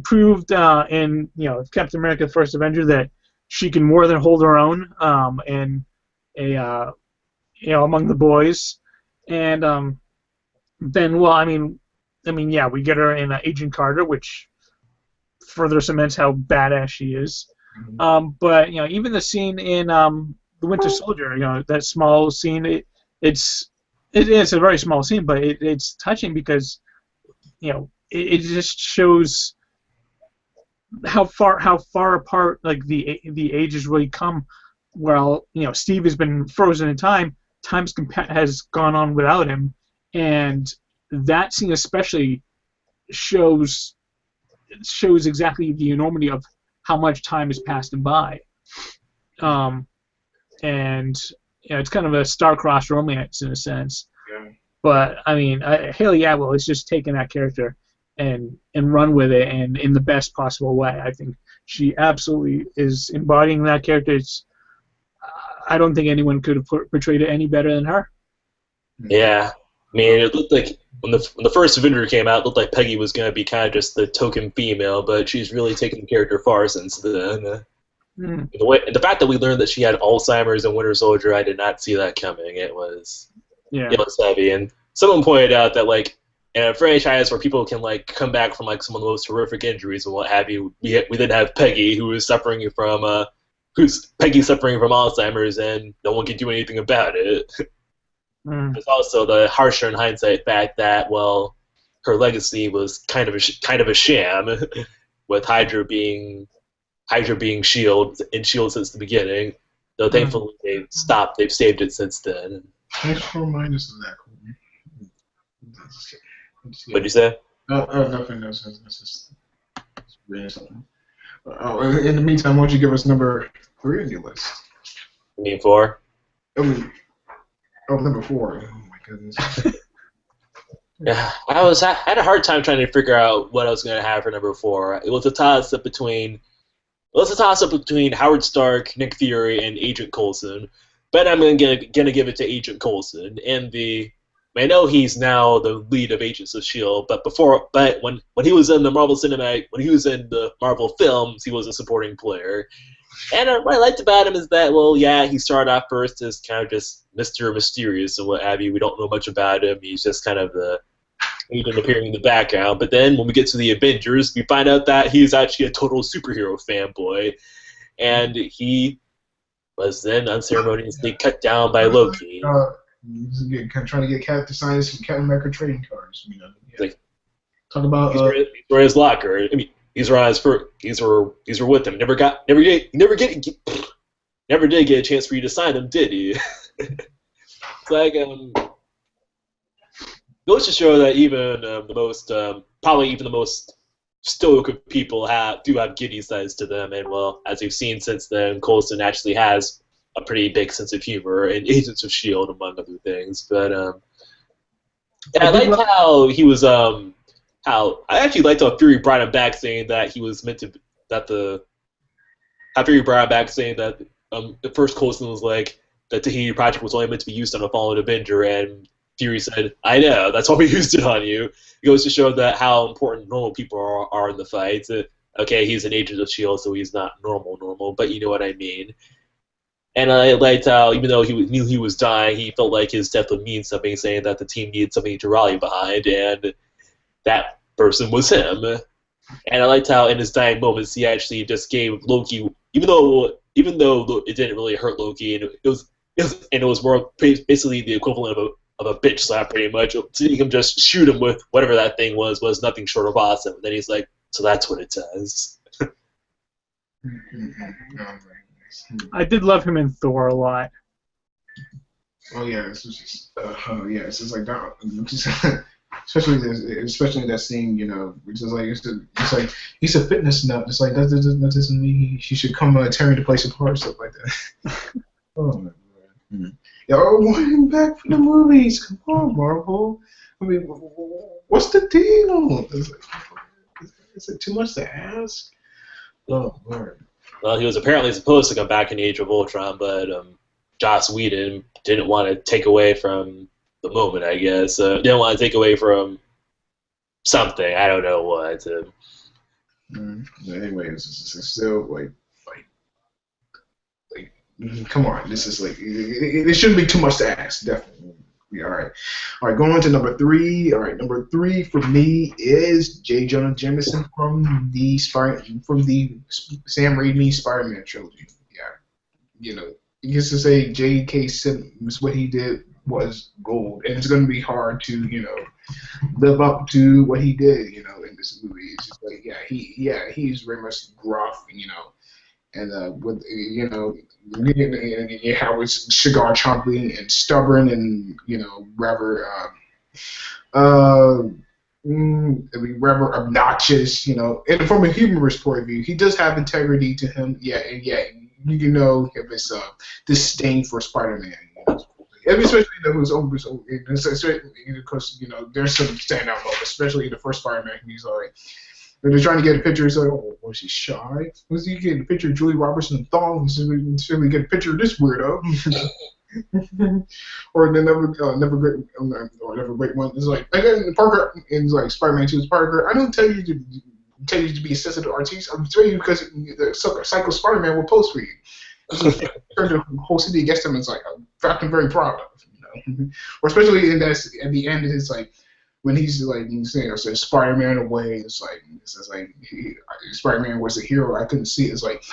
proved in, you know, Captain America: The First Avenger that she can more than hold her own and you know, among the boys, and then, well, I mean, yeah, we get her in Agent Carter, which further cements how badass she is. Mm-hmm. But you know, even the scene in The Winter Soldier, you know, that small scene, it's a very small scene, but it's touching because, you know, it just shows how far apart like the ages really come. Well, you know, Steve has been frozen in time. Time has gone on without him, and that scene especially shows exactly the enormity of how much time has passed him by. And you know, it's kind of a star-crossed romance in a sense. Yeah. But I mean, Haley Atwell has just taken that character and run with it, and in the best possible way. I think she absolutely is embodying that character. I don't think anyone could have portrayed it any better than her. Yeah, I mean, it looked like when the first Avenger came out, it looked like Peggy was going to be kind of just the token female, but she's really taken the character far since then. And the fact that we learned that she had Alzheimer's in Winter Soldier, I did not see that coming. It was heavy. And someone pointed out that like in a franchise where people can like come back from like some of the most horrific injuries and what have you, we then have Peggy who is suffering from Alzheimer's, and no one can do anything about it. There's also the harsher in hindsight fact that, well, her legacy was kind of a sham, with Hydra being Shield since the beginning. Though thankfully they've saved it since then. Thanks for reminding us of that. What'd you say? Oh, nothing. That's just reading something. In the meantime, why don't you give us number 3 on your list? You mean 4? Number 4. Oh my goodness. Yeah, I had a hard time trying to figure out what I was going to have for number 4. It was a toss-up between Howard Stark, Nick Fury, and Agent Coulson. But I'm gonna give it to Agent Coulson. I know he's now the lead of Agents of S.H.I.E.L.D., but when he was in the Marvel films, he was a supporting player. And what I liked about him is that, well, yeah, he started off first as kind of just Mr. Mysterious and what have you. We don't know much about him. He's just kind of the Agent appearing in the background. But then when we get to the Avengers, we find out that he is actually a total superhero fanboy, and he was then unceremoniously cut down by Loki. Trying to get Cap to sign some Captain America trading cards. You know, yeah. Like, talk about these were his locker. I mean, these were his first. These were with him. Never did get a chance for you to sign them, did he? It's like goes to show that even the most probably even the most stoic of people do have giddy sides to them, and well, as we've seen since then, Coulson actually has a pretty big sense of humor in Agents of S.H.I.E.L.D. among other things. But I liked how he was how I actually liked how Fury brought him back, saying that he was meant to how Fury brought him back, saying that at first Coulson was like that Tahiti Project was only meant to be used on a fallen Avenger, and Fury said, "I know, that's why we used it on you." It goes to show that how important normal people are in the fight. Okay, he's an agent of S.H.I.E.L.D., so he's not normal, but you know what I mean. And I liked how, even though he knew he was dying, he felt like his death would mean something, saying that the team needed something to rally behind, and that person was him. And I liked how in his dying moments he actually just gave Loki, even though it didn't really hurt Loki, and it was more basically the equivalent of a bitch slap, pretty much. Seeing him just shoot him with whatever that thing was nothing short of awesome. And then he's like, so that's what it does. I did love him in Thor a lot. Oh yeah, it's just it's just like that. Especially in that scene, you know, which is like it's like he's a fitness nut. It's like that doesn't mean he should come tearing the place apart, stuff like that. Oh my god. Y'all want him back for the movies? Come on, Marvel. I mean, what's the deal? Is it too much to ask? Oh Lord. Well, he was apparently supposed to come back in Age of Ultron, but Joss Whedon didn't want to take away from the moment, I guess. Didn't want to take away from something. I don't know what. Anyway, it's still like, come on. This is like, it shouldn't be too much to ask, definitely. All right. Going on to number 3. All right, number 3 for me is J. Jonah Jameson from the Sam Raimi Spider-Man trilogy. Yeah, you know, used to say J.K. Simmons, what he did was gold, and it's going to be hard to, you know, live up to what he did, you know, in this movie. It's just like, he's very much gruff, you know, and with, you know, how it's cigar chomping and stubborn and, you know, rather rather obnoxious, you know. And from a humorous point of view, he does have integrity to him. You know, if it's disdain for Spider-Man, you know? Especially those because, you know, there's some standout moments, especially in the first Spider-Man. He's like, when they're trying to get a picture, he's like, oh, was he shy? Was he getting a picture of Julie Robertson in thongs? He's going to get a picture of this weirdo. Or the never great one. It's like, and then Parker, and it's like Spider-Man 2 is Parker. I don't tell you to be a sensitive artist. I'm telling you because the Psycho Spider-Man will post for you. Turn the whole city against him. And it's like, I'm fact I'm very proud of, you know. Or especially in that at the end, it's like when he's like saying Spider-Man away. It's like Spider-Man was a hero. I couldn't see it. It's like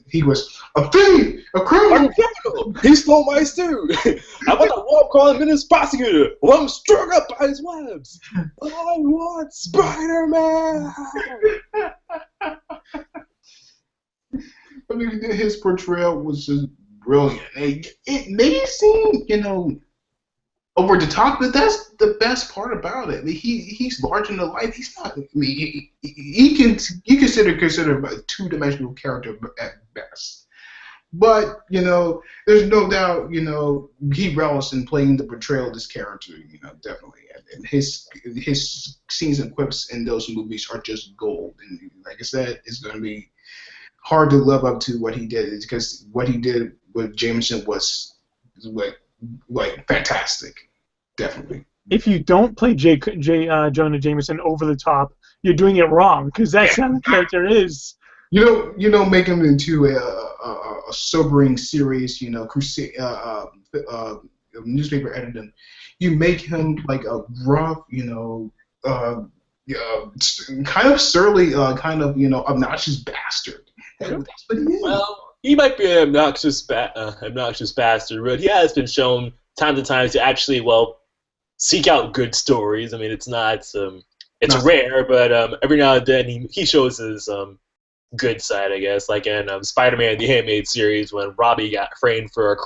he was a thief, a criminal. He stole my suit. I want a warm calling his prosecutor. Well, I'm strung up by his webs. I want Spider-Man. I mean, his portrayal was just brilliant. It may seem, you know, over the top, but that's the best part about it. I mean, he's larger than life. He's not. I mean, you consider him a two-dimensional character at best. But, you know, there's no doubt, you know, he relished in playing the portrayal of this character, you know, definitely. And his scenes and quips in those movies are just gold. And like I said, it's going to be hard to live up to what he did, because what he did with Jameson was like fantastic, definitely. If you don't play Jonah Jameson over the top, you're doing it wrong, because that's how the character is. You don't make him into a sobering, serious, you know, newspaper editor. You make him like a rough, you know, kind of surly, kind of obnoxious bastard. Sure. That's what he is. Well, he might be an obnoxious bastard, but he has been shown time to time to actually, well, seek out good stories. I mean, it's Not- rare, but every now and then he shows his good side, I guess. Like in Spider-Man: The Handmaid series, when Robbie got framed for a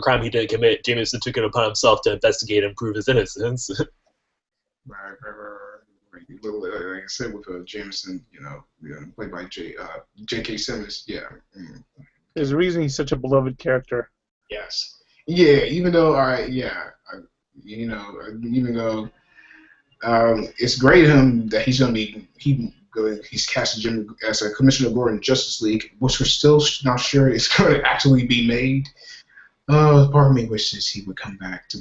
crime he didn't commit, Jameson took it upon himself to investigate and prove his innocence. Right. Like I said with Jameson, played by J.K. Simmons. Yeah. Mm. There's a reason he's such a beloved character. Yes. Yeah. Even though, even though it's great of him that he's gonna be he's casting Jim as a Commissioner Gordon in Justice League, which we're still not sure it's going to actually be made. Part of me wishes he would come back to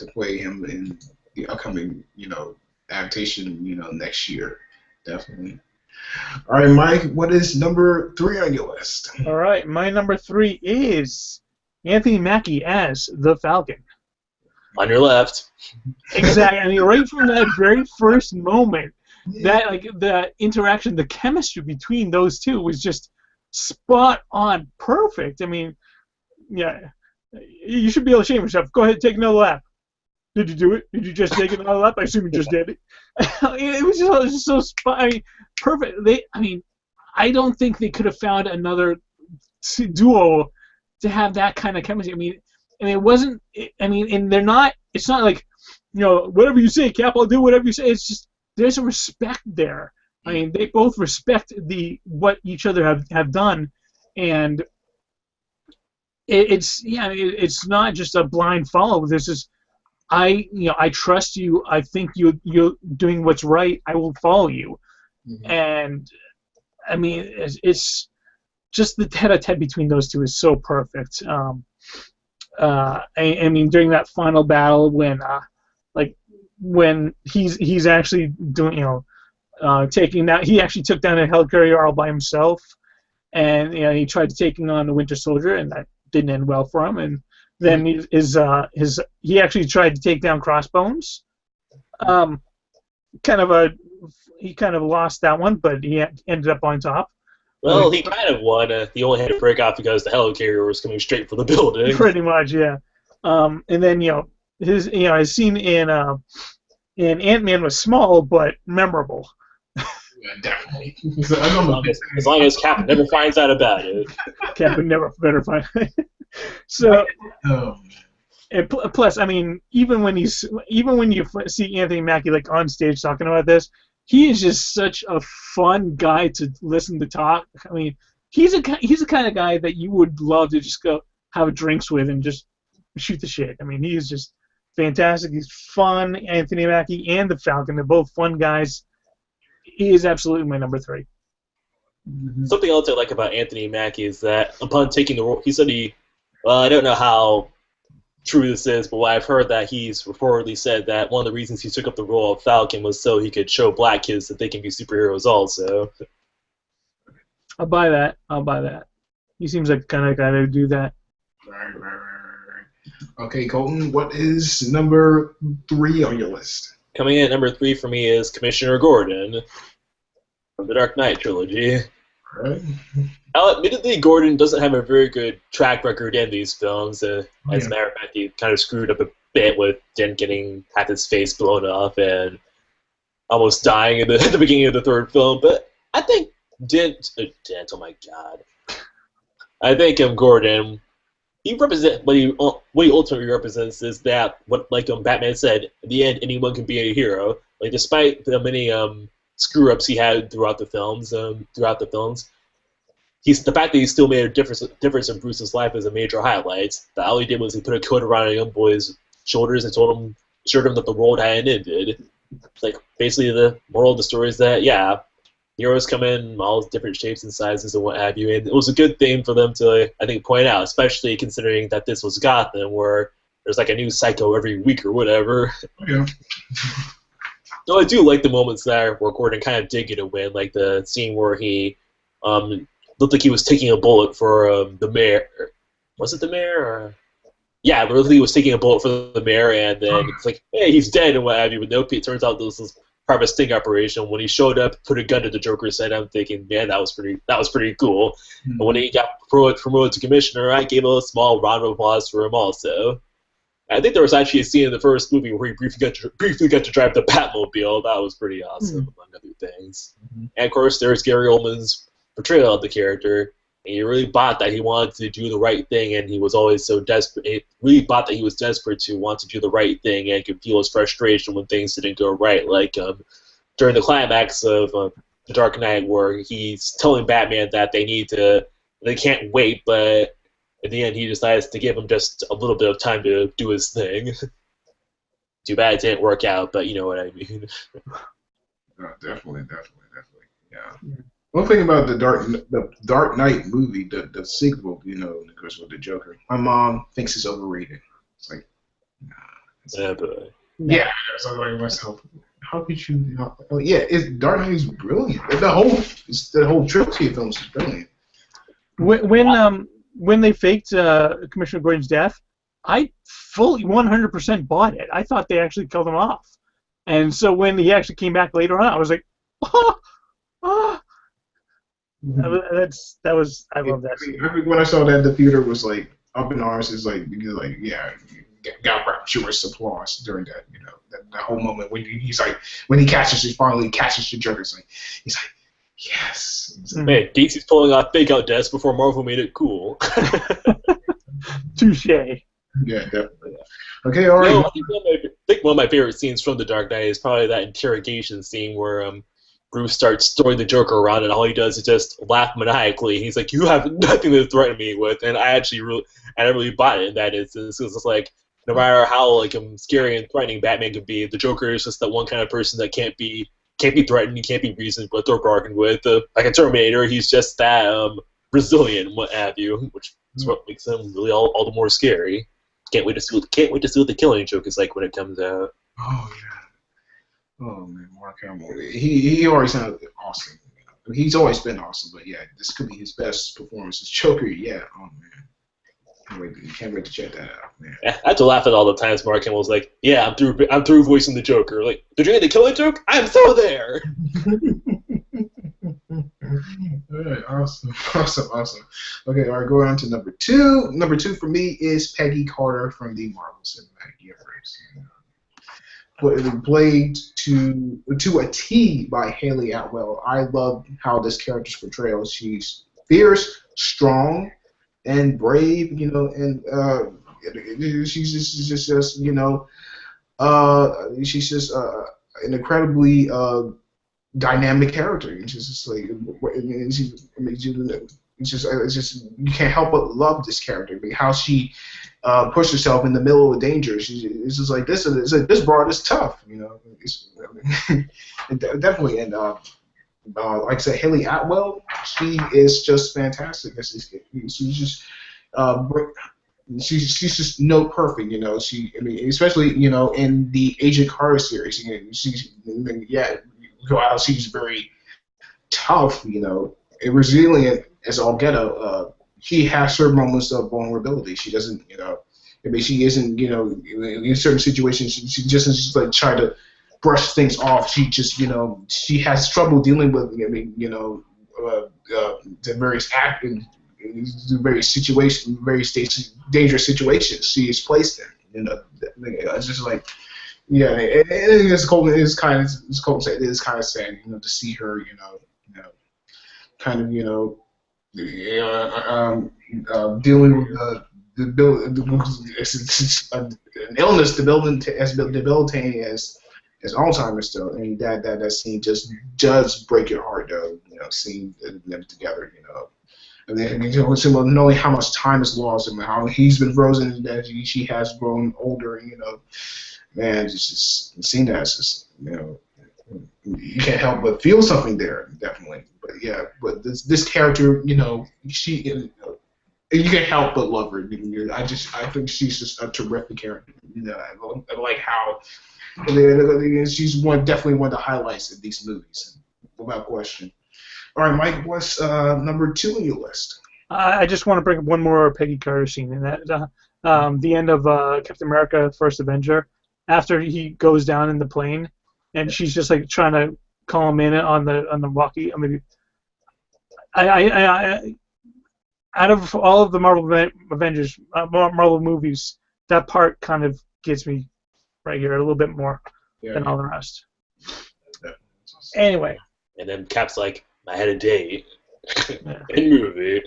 play him in the upcoming, adaptation, next year. Definitely. All right, Mike, what is number 3 on your list? All right, my number 3 is Anthony Mackie as the Falcon. On your left. Exactly. I mean, right from that very first moment, that the interaction, the chemistry between those two was just spot on, perfect. I mean, yeah, you should be ashamed of yourself. Go ahead, take another lap. Did you do it? Did you just take another lap? I assume you just did it. It was just so perfect. I don't think they could have found another duo to have that kind of chemistry. I mean, it wasn't. And they're not. It's not like, whatever you say, Cap, I'll do whatever you say. It's just there's a respect there. I mean, they both respect what each other have done, and it's not just a blind follow. This is, I trust you. I think you're doing what's right. I will follow you. Mm-hmm. And I mean, it's just the tete-a-tete between those two is so perfect. I mean, during that final battle when he's actually doing, taking that, he actually took down a helicarrier all by himself, and he tried taking on the Winter Soldier, and that didn't end well for him. And then he actually tried to take down Crossbones. He kind of lost that one, but he ended up on top. Well, he kind of won. He only had to break off because the helicarrier was coming straight for the building. Pretty much, yeah. And then his scene in Ant-Man was small but memorable. Yeah, definitely. As long as Cap never finds out about it. Cap would never better find it. So, and plus, I mean, even when you see Anthony Mackie on stage talking about this, he is just such a fun guy to listen to talk. I mean, he's the kind of guy that you would love to just go have drinks with and just shoot the shit. I mean, he is just fantastic. He's fun. Anthony Mackie and the Falcon, they're both fun guys. He is absolutely my number 3. Mm-hmm. Something else I like about Anthony Mackie is that upon taking the role, he said I don't know how true this is, but I've heard that he's reportedly said that one of the reasons he took up the role of Falcon was so he could show black kids that they can be superheroes also. I'll buy that. He seems like the kind of guy that would do that. Right. Okay, Colton, what is number 3 on your list? Coming in at number 3 for me is Commissioner Gordon from the Dark Knight trilogy. Right. Now, admittedly, Gordon doesn't have a very good track record in these films. As a matter of fact, he kind of screwed up a bit with Dent getting half his face blown off and almost dying at the beginning of the 3rd film. But I think Dent, oh my god. I think Gordon, he represents what he ultimately represents is that what Batman said, in the end anyone can be a hero. Despite the many screw ups he had throughout the films, the fact that he still made a difference in Bruce's life is a major highlight. That all he did was he put a coat around a young boy's shoulders and assured him that the world hadn't ended. Basically the moral of the story is that heroes come in all different shapes and sizes and what have you, and it was a good thing for them to, I think, point out, especially considering that this was Gotham, where there's a new Psycho every week or whatever. Yeah. No, I do like the moments there where Gordon kind of did get a win, like the scene where he looked like he was taking a bullet for the mayor. Was it the mayor? Or... Yeah, it looked like he was taking a bullet for the mayor, and then it's like, hey, he's dead and what have you, but nope, it turns out this was part of a sting operation. When he showed up, put a gun to the Joker's head, I'm thinking, man, that was pretty cool. Mm-hmm. And when he got promoted to commissioner, I gave a small round of applause for him also. I think there was actually a scene in the first movie where he briefly got to drive the Batmobile. That was pretty awesome, among other things. Mm-hmm. And of course, there's Gary Oldman's portrayal of the character. And you really bought that he wanted to do the right thing, and he was always so desperate. It really bought that he was desperate to want to do the right thing, and could feel his frustration when things didn't go right. Like during the climax of The Dark Knight, where he's telling Batman that they can't wait, but in the end, he decides to give him just a little bit of time to do his thing. Too bad it didn't work out, but you know what I mean. Definitely. Yeah. One thing about the Dark Knight movie, the sequel, of course, with the Joker, my mom thinks it's overrated. It's like, nah. Yeah, so I'm like myself, how could you? Dark Knight is brilliant. The whole trilogy of films is brilliant. When they faked Commissioner Gordon's death, I fully 100% bought it. I thought they actually killed him off, and so when he actually came back later on, I was like, oh. I love that. I think when I saw that, the theater was like up in arms. It's like got rapturous applause during that. That whole moment when he finally catches the Joker. He's like, yes. Man, DC's pulling off fake out deaths before Marvel made it cool. Touche. Yeah, definitely. Okay, all right. I think one of my favorite scenes from The Dark Knight is probably that interrogation scene where Bruce starts throwing the Joker around, and all he does is just laugh maniacally. He's like, "You have nothing to threaten me with," and I really bought it in that instance. It's like, no matter how scary and threatening Batman can be, the Joker is just that one kind of person that can't be threatened, he can't be reasoned with or bargained with. Like a Terminator, he's just that resilient and what have you, which is what makes him really all the more scary. Can't wait to see what the Killing Joke is like when it comes out. Oh yeah. Oh man, Mark Hamill. He always sounded awesome. He's always been awesome, but yeah, this could be his best performance as Joker. Yeah. Oh man. Can't wait to check that out, man. Yeah, I have to laugh at all the times Mark Hamill was like, "Yeah, I'm through voicing the Joker." Like, did you get the Killing Joke? I'm so there. All right, awesome. Okay, all right, going on to number two. Number two for me is Peggy Carter from the Marvel Cinematic Universe. Played to a T by Haley Atwell. I love how this character's portrayal. She's fierce, strong, and brave. And she's just she's just an incredibly dynamic character. It's just like, it's just you can't help but love this character. How she pushed herself in the middle of danger. It's just like this. It's like, this broad is tough. Definitely. And like I said, Haley Atwell, she is just fantastic. She's just she's just note perfect. Especially in the Agent Carter series. She's very tough. And resilient as all get out. She has her moments of vulnerability. She doesn't, she isn't, in certain situations, she just doesn't like try to brush things off. She just, she has trouble dealing with, the various dangerous situations she is placed in. It's just like, yeah, it's cold. It's kind of sad. It's kind of sad, to see her, kind of, dealing with an illness as debilitating as Alzheimer's still. I mean, that scene just does break your heart, though. Seeing them together. And then knowing how much time is lost and how he's been frozen and that she has grown older. Man, just seeing that, it's just, you can't help but feel something there, definitely. But yeah, but this character, she, you can't help but love her. I think she's just a terrific character. I like how she's definitely one of the highlights of these movies, without question. All right, Mike, what's number 2 on your list? I just want to bring up one more Peggy Carter scene, and that the end of Captain America: First Avenger. After he goes down in the plane, and she's just like trying to call him in on the walkie. I mean, I out of all of the Marvel movies, that part kind of gets me right here a little bit more than all the rest. Anyway. And then Cap's like, I had a date in movie.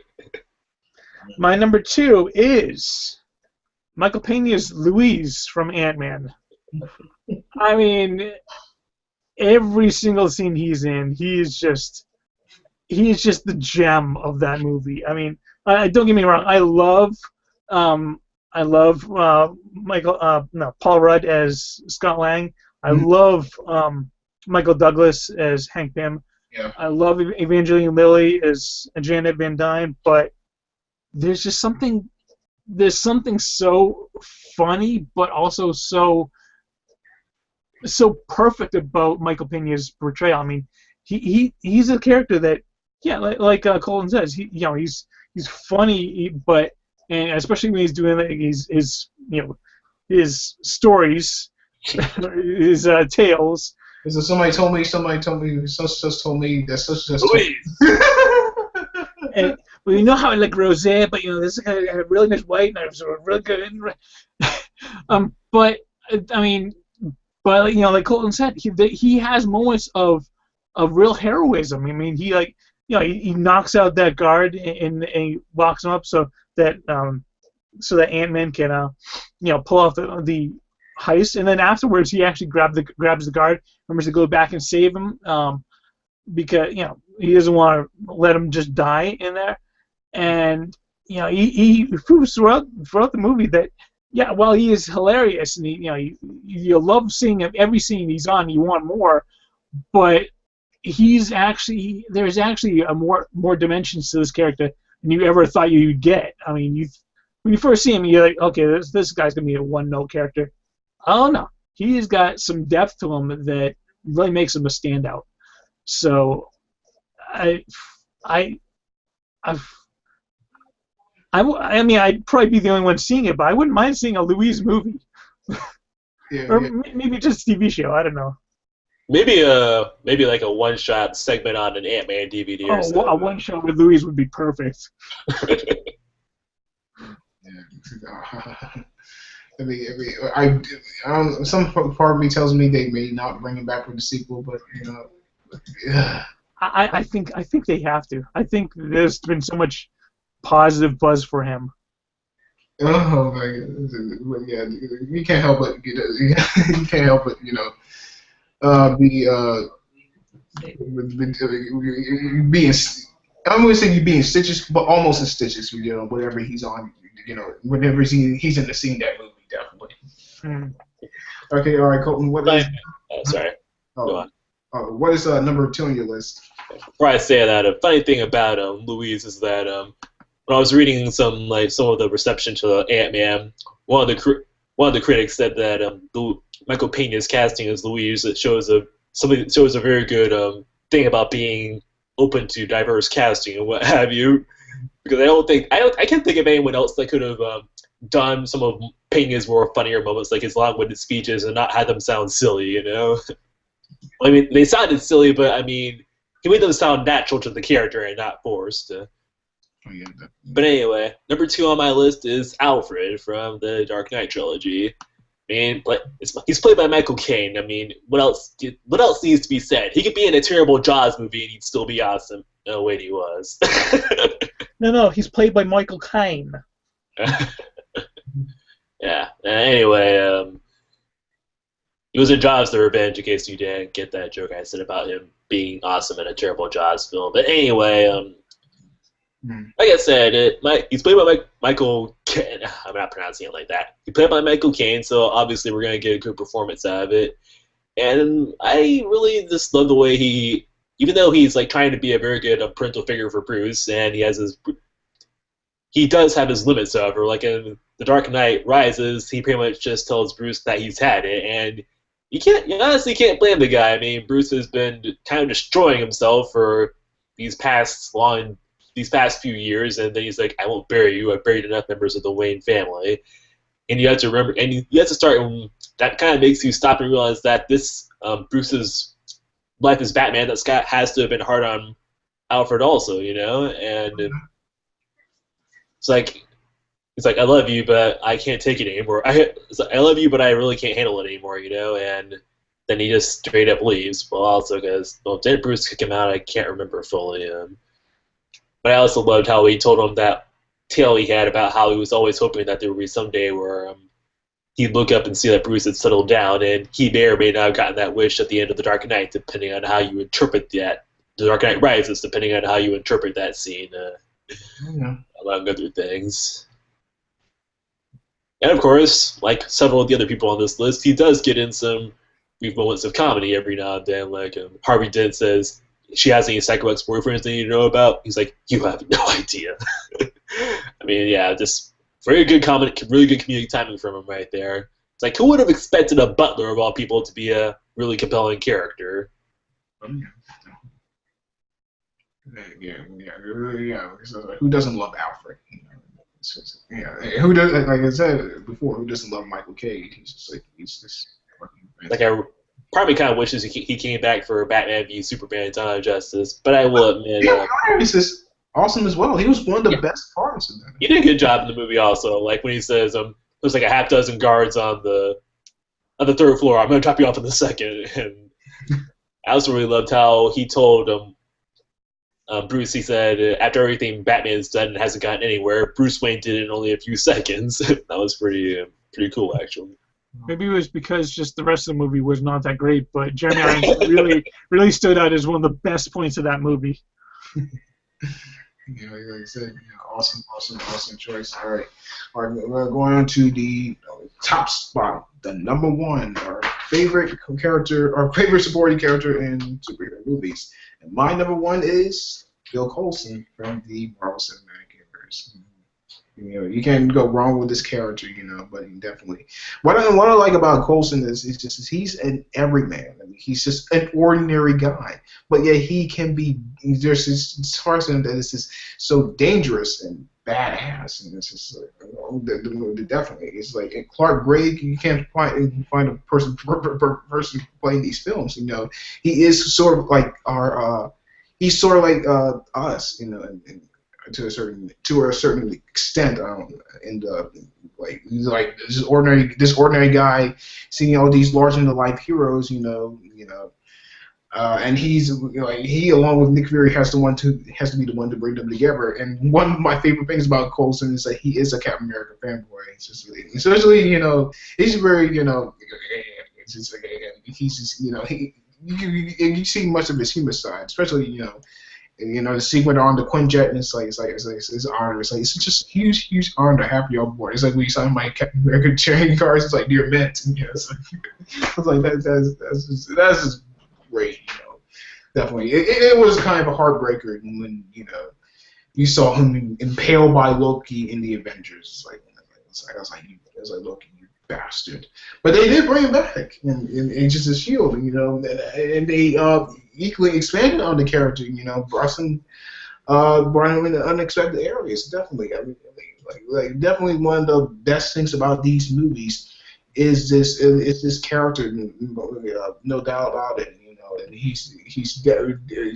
My number 2 is Michael Pena's Louise from Ant-Man. I mean, every single scene he's in, he is just the gem of that movie. I mean, don't get me wrong, I love Paul Rudd as Scott Lang. I love Michael Douglas as Hank Pym. Yeah. I love Evangeline Lilly as Janet Van Dyne, but there's something so funny, but also so perfect about Michael Pena's portrayal. I mean, he's a character that, like Colton says, he's funny, and especially when he's doing his stories, his tales. So somebody told me, such told me that such and well, you know how I like rosé, but this guy had a really nice white, and I was really good. But I mean, like Colton said, he has moments of real heroism. I mean, he knocks out that guard and he locks him up so that Ant-Man can pull off the heist, and then afterwards he actually grabs the guard, remembers to go back and save him, because he doesn't want to let him just die in there, and he proves throughout the movie that while he is hilarious and you love seeing him, every scene he's on, you want more, but there's actually a more dimensions to this character than you ever thought you'd get. I mean, when you first see him, you're like, okay, this guy's gonna be a one-note character. Oh no, he's got some depth to him that really makes him a standout. So, I mean, I'd probably be the only one seeing it, but I wouldn't mind seeing a Louise movie, or maybe just a TV show. I don't know. Maybe like a one-shot segment on an Ant-Man DVD or something. A one-shot with Louise would be perfect. Some part of me tells me they may not bring him back for the sequel, but I think they have to. I think there's been so much positive buzz for him. Oh my God! Yeah, you can't help but be being. I'm gonna say you being stitches, but almost in stitches. Whatever he's on. Whenever he's in the scene, that movie, definitely. Okay, all right, Colton. What is? Sorry. Go on. What is number 2 on your list? Before I say that, a funny thing about Louise is that when I was reading some of the reception to Ant-Man, one of the critics said that Michael Pena's casting as Louise shows a very good thing about being open to diverse casting and what have you. Because I can't think of anyone else that could have done some of Pena's more funnier moments, like his long-winded speeches, and not had them sound silly. I mean, they sounded silly, but I mean, he made them sound natural to the character and not forced. But anyway, number 2 on my list is Alfred from the Dark Knight trilogy. I mean, he's played by Michael Caine. I mean, what else needs to be said? He could be in a terrible Jaws movie and he'd still be awesome. No, wait, he was. No, he's played by Michael Caine. Yeah. Anyway, he was in Jaws: The Revenge. In case you didn't get that joke I said about him being awesome in a terrible Jaws film. But anyway, like I said, he's played by Michael Caine. I'm not pronouncing it like that. He played by Michael Caine, so obviously we're gonna get a good performance out of it. And I really just love the way even though he's trying to be a very good parental figure for Bruce, and he does have his limits. However, like in The Dark Knight Rises, he pretty much just tells Bruce that he's had it, and you honestly can't blame the guy. I mean, Bruce has been kind of destroying himself for these past few years, and then he's like, "I won't bury you. I've buried enough members of the Wayne family." And you have to remember, and you have to start. That kind of makes you stop and realize that this Bruce's life as Batman, that Scott has to have been hard on Alfred also, you know, and it's like I love you, but I can't take it anymore. I love you, but I really can't handle it anymore, you know, and then he just straight up leaves. Well, also because did Bruce kick him out? I can't remember fully. But I also loved how he told him that tale he had about how he was always hoping that there would be some day where he'd look up and see that Bruce had settled down, and he may or may not have gotten that wish at the end of The Dark Knight, depending on how you interpret that. The Dark Knight Rises, depending on how you interpret that scene, among other things. And of course, like several of the other people on this list, he does get in some brief moments of comedy every now and then. Like Harvey Dent says, she has any psycho ex-boyfriends that you know about? He's like, you have no idea. I mean, yeah, just very good comment, really good comedic timing from him right there. It's like, who would have expected a butler of all people to be a really compelling character? Yeah. Who doesn't love Alfred? Who does? Like I said before, who doesn't love Michael Caine? He's just like I probably kind of wishes he came back for Batman v Superman: Dawn of Justice, but I will admit, this is awesome as well. He was one of the best parts of that. He did a good job in the movie also. Like when he says, "There's like a half dozen guards on the third floor. I'm gonna drop you off in a second." And I also really loved how he told Bruce, he said, after everything Batman's done and hasn't gotten anywhere, Bruce Wayne did it in only a few seconds. That was pretty cool, actually. Maybe it was because just the rest of the movie was not that great, but Jeremy Irons really stood out as one of the best points of that movie. Like I said, awesome choice. All right, we're going on to the top spot, the number one, our favorite character, our favorite supporting character in superhero movies. And my number one is Bill Coulson from the Marvel Cinematic Universe. You can't go wrong with this character, but he definitely. What I like about Coulson is he's an everyman. I mean, he's just an ordinary guy, but yet he can be. There's this part of him that is just so dangerous and badass, and it's just definitely. It's like in Clark Gregg, you can't find a person playing these films. He is sort of like our. He's sort of like us, and to a certain extent, he's like this ordinary guy seeing all these larger than life heroes, and he along with Nick Fury has to be the one to bring them together. And one of my favorite things about Coulson is that he is a Captain America fanboy. Especially he's very it's just like he's just you see much of his human side, especially the sequence on the Quinjet, and it's honor. It's just a huge honor to have you on board. It's like when you sign my Captain America trading cards. It's like dear Mint. It's like that's just great. Definitely. It was kind of a heartbreaker when you saw him impaled by Loki in the Avengers. I was like Loki, you bastard. But they did bring him back in Agents of S.H.I.E.L.D., and they equally expanded on the character, brought him in unexpected areas. Definitely. I mean, definitely one of the best things about these movies is this character, no doubt about it, and he's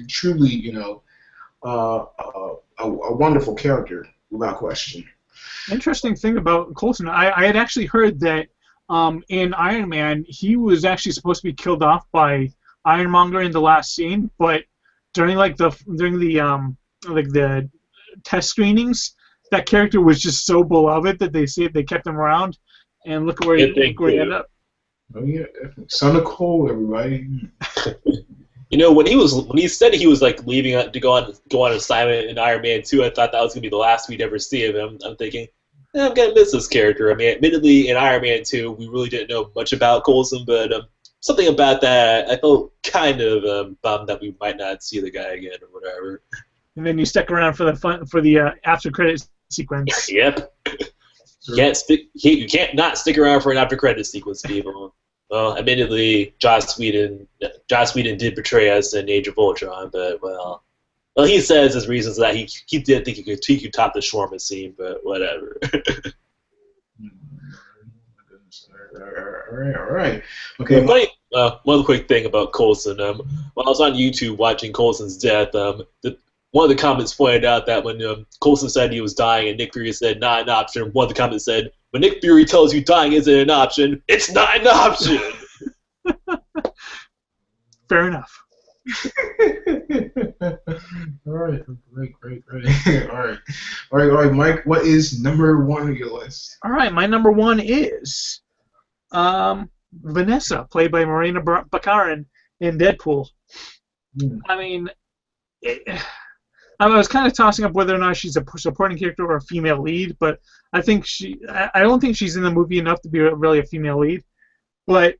truly, a wonderful character, without question. Interesting thing about Coulson, I had actually heard that in Iron Man, he was actually supposed to be killed off by Ironmonger in the last scene, but during the test screenings, that character was just so beloved that they kept him around, and look where he ended up. Oh yeah, son of Cole, everybody. When he said he was like leaving to go on assignment in Iron Man 2, I thought that was gonna be the last we'd ever see of him. I'm thinking, I'm gonna miss this character. I mean, admittedly, in Iron Man 2, we really didn't know much about Coulson, but something about that I felt kind of bummed that we might not see the guy again or whatever. And then you stuck around for the after credits sequence. Yep. You can't not stick around for an after credits sequence, people. Well, admittedly, Joss Whedon did betray us in Age of Ultron, but well, he says his reasons that he did think he could top the shawarma scene, but whatever. All right. Okay. one other quick thing about Coulson. When I was on YouTube watching Coulson's death, one of the comments pointed out that when Coulson said he was dying and Nick Fury said not an option, one of the comments said, when Nick Fury tells you dying isn't an option, it's not an option! Fair enough. All right, great. All right, Mike. What is number 1 on your list? All right, my number 1 is Vanessa, played by Morena Baccarin in Deadpool. I mean, I was kind of tossing up whether or not she's a supporting character or a female lead, but I don't think she's in the movie enough to be really a female lead. But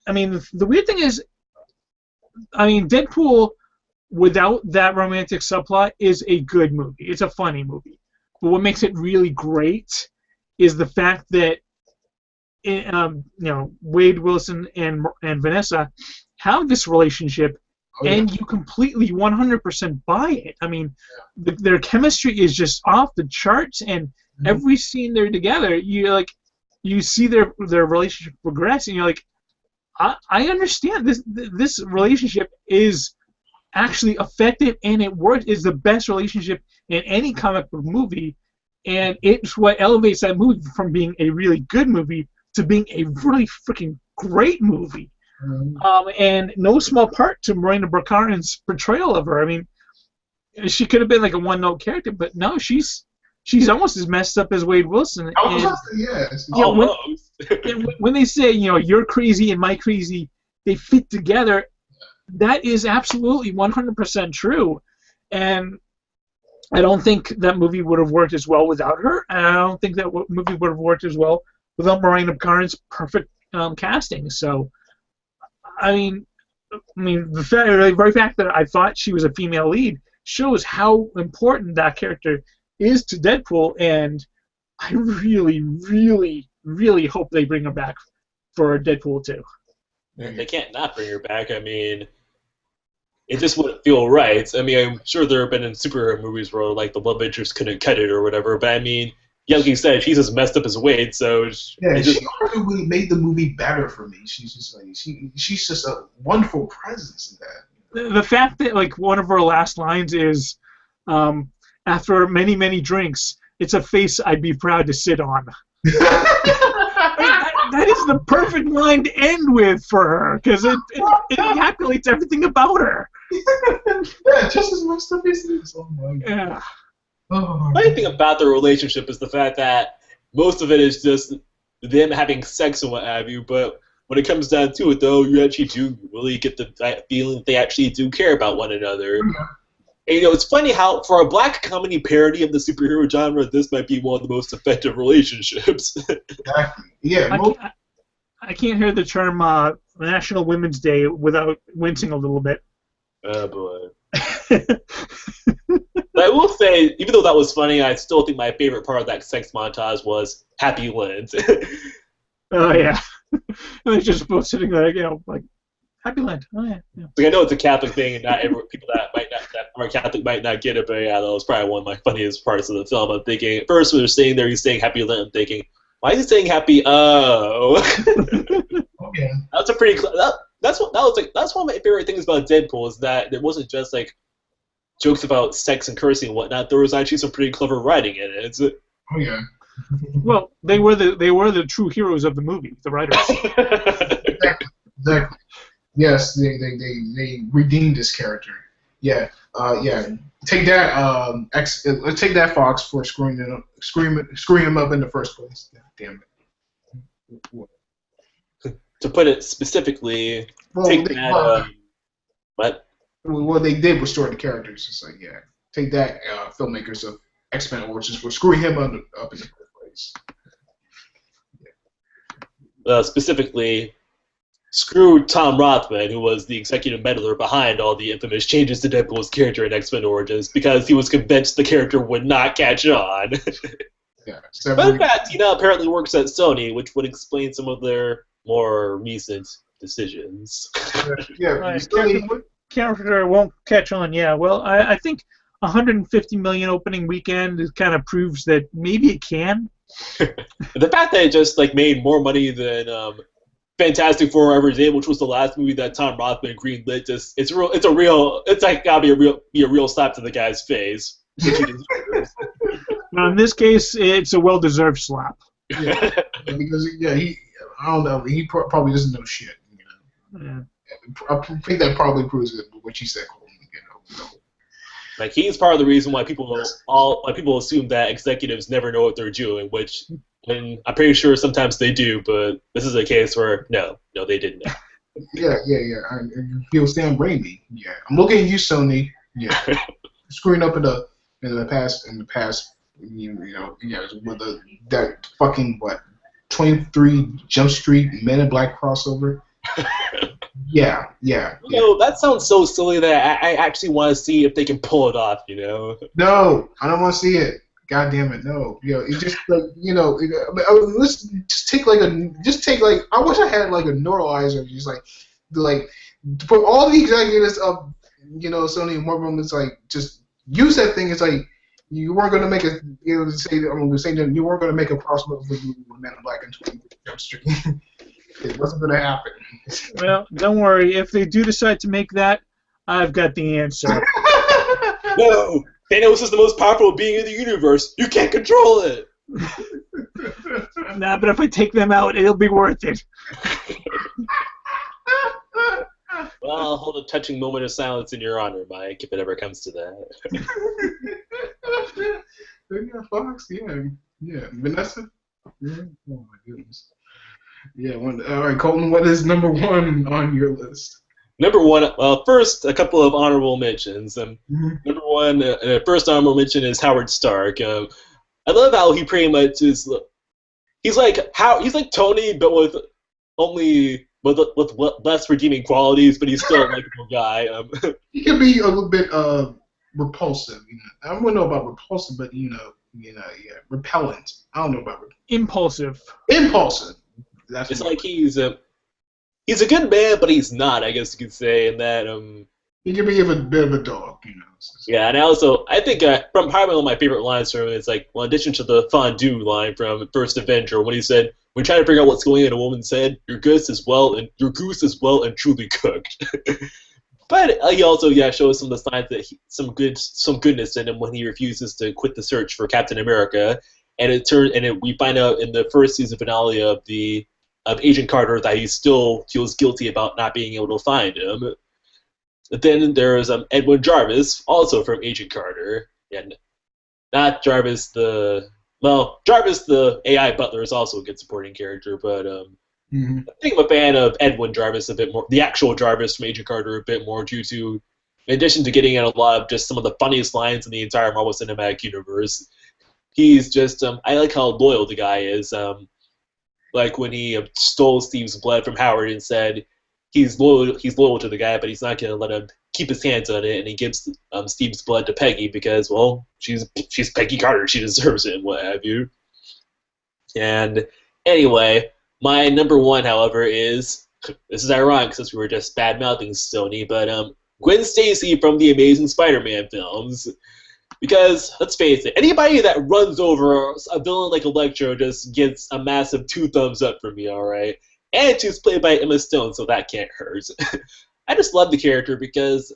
I mean, the weird thing is, I mean, Deadpool without that romantic subplot is a good movie. It's a funny movie. But what makes it really great is the fact that Wade Wilson and Vanessa have this relationship, and you completely 100% buy it. I mean, their chemistry is just off the charts, and every scene they're together, you see their relationship progress, and you're like, I understand this relationship is actually effective and it works. It's the best relationship in any comic book movie, and it's what elevates that movie from being a really good movie to being a really freaking great movie. And no small part to Morena Baccarin's portrayal of her. I mean, she could have been like a one-note character, but no, she's almost as messed up as Wade Wilson. When they say, you're crazy and my crazy, they fit together, that is absolutely 100% true. And I don't think that movie would have worked as well without her. And I don't think that movie would have worked as well without Morena Baccarin's perfect casting. So, I mean, the very fact that I thought she was a female lead shows how important that character is to Deadpool, and I really, really, really hope they bring her back for Deadpool 2. They can't not bring her back. I mean, it just wouldn't feel right. I mean, I'm sure there have been in superhero movies where like the love interest couldn't cut it or whatever, but I mean, like you said, she's as messed up as Wade, so she arguably made the movie better for me. She's just a wonderful presence in that. The fact that like one of her last lines is, after many, many drinks, it's a face I'd be proud to sit on. that is the perfect line to end with for her, because it encapsulates everything about her. Yeah, just as much stuff as this. Oh my God. Yeah. The funny thing about their relationship is the fact that most of it is just them having sex and what have you, but when it comes down to it, though, you actually do really get the feeling that they actually do care about one another. Yeah. And, it's funny how, for a black comedy parody of the superhero genre, this might be one of the most effective relationships. Exactly. Yeah. I can't hear the term National Women's Day without wincing a little bit. Oh, boy. But I will say, even though that was funny, I still think my favorite part of that sex montage was Happy Lent. Oh, yeah. And they're just both sitting there, like, Happy Lent. Oh, yeah. Like, I know it's a Catholic thing, and not people that are Catholic might not get it, but yeah, that was probably one of my funniest parts of the film. I'm thinking, at first when they're sitting there, he's saying Happy Lent, I'm thinking, why is he saying Happy? Oh. Okay. That's a pretty. That's one of my favorite things about Deadpool is that it wasn't just like jokes about sex and cursing and whatnot. There was actually some pretty clever writing in it. Oh yeah. Well, they were the true heroes of the movie, the writers. Exactly. Yes, they redeemed this character. Yeah. Take that. Take that, Fox, for screwing him up in the first place. Damn it. To put it specifically, what? What they did was shorten the characters. It's like, yeah, take that, filmmakers of X-Men Origins for screwing him up in the first place. Yeah. Specifically, screw Tom Rothman, who was the executive meddler behind all the infamous changes to Deadpool's character in X-Men Origins, because he was convinced the character would not catch on. Yeah, but in fact, he now apparently works at Sony, which would explain some of their more recent decisions. Yeah, character won't catch on. Yeah, well, I think 150 million opening weekend kind of proves that maybe it can. The fact that it just like made more money than Fantastic Four Ever Day, which was the last movie that Tom Rothman greenlit. It's like gotta be a real slap to the guy's face. Now, in this case, it's a well-deserved slap. Yeah, because I don't know, he probably doesn't know shit. You know, I think that probably proves it. What you said, Colton. You know. Like he's part of the reason why people assume that executives never know what they're doing, which and I'm pretty sure sometimes they do, but this is a case where no, they didn't know. Yeah. He'll Sam Raimi. Yeah, I'm looking at you, Sony. Yeah, screwing up in the past. You know, with that fucking 23 Jump Street Men in Black crossover. Yeah. That sounds so silly that I actually want to see if they can pull it off. You know. No, I don't want to see it. God damn it, no. It's just like let's just take like I wish I had like a neuralizer, just like for all the executives of Sony and Marvel, it's like just use that thing. It's like you weren't gonna make you weren't gonna make a crossover with Men in Black and 20 Jump Street. It wasn't gonna happen. Well, don't worry. If they do decide to make that, I've got the answer. No. Thanos is the most powerful being in the universe. You can't control it. Nah, but if I take them out, it'll be worth it. Well, I'll hold a touching moment of silence in your honor, Mike, if it ever comes to that. Fox, yeah. Vanessa? Yeah. Oh my goodness. Yeah. All right, Colton. What is number one on your list? Number one, first, a couple of honorable mentions. Number one, first honorable mention is Howard Stark. I love how he pretty much is. He's like Tony, but with less redeeming qualities, but he's still a likable guy. He can be a little bit repulsive. I don't know about repulsive, but repellent. I don't know about impulsive. Impulsive. That's it's like he's a good man, but he's not, I guess you could say, in that he can be a bit of a dog, Yeah, and I think from probably one of my favorite lines from him is like, well, in addition to the fondue line from First Avenger, when he said, "When trying to figure out what's going on in a woman's head, your goose is well and truly cooked." But he also shows some of the signs that some goodness in him when he refuses to quit the search for Captain America, and we find out in the first season finale of Agent Carter that he still feels guilty about not being able to find him. But then there's Edwin Jarvis, also from Agent Carter, and not Jarvis Jarvis the AI butler is also a good supporting character, but I think I'm a fan of Edwin Jarvis a bit more, the actual Jarvis from Agent Carter a bit more, due to, in addition to getting in a lot of just some of the funniest lines in the entire Marvel Cinematic Universe, he's just, I like how loyal the guy is. Like when he stole Steve's blood from Howard and said he's loyal to the guy, but he's not going to let him keep his hands on it, and he gives Steve's blood to Peggy because, well, she's Peggy Carter, she deserves it, and what have you. And anyway, my number one, however, is, this is ironic since we were just bad-mouthing Sony, but Gwen Stacy from the Amazing Spider-Man films. Because, let's face it, anybody that runs over a villain like Electro just gets a massive 2 thumbs up from me, alright? And she's played by Emma Stone, so that can't hurt. I just love the character because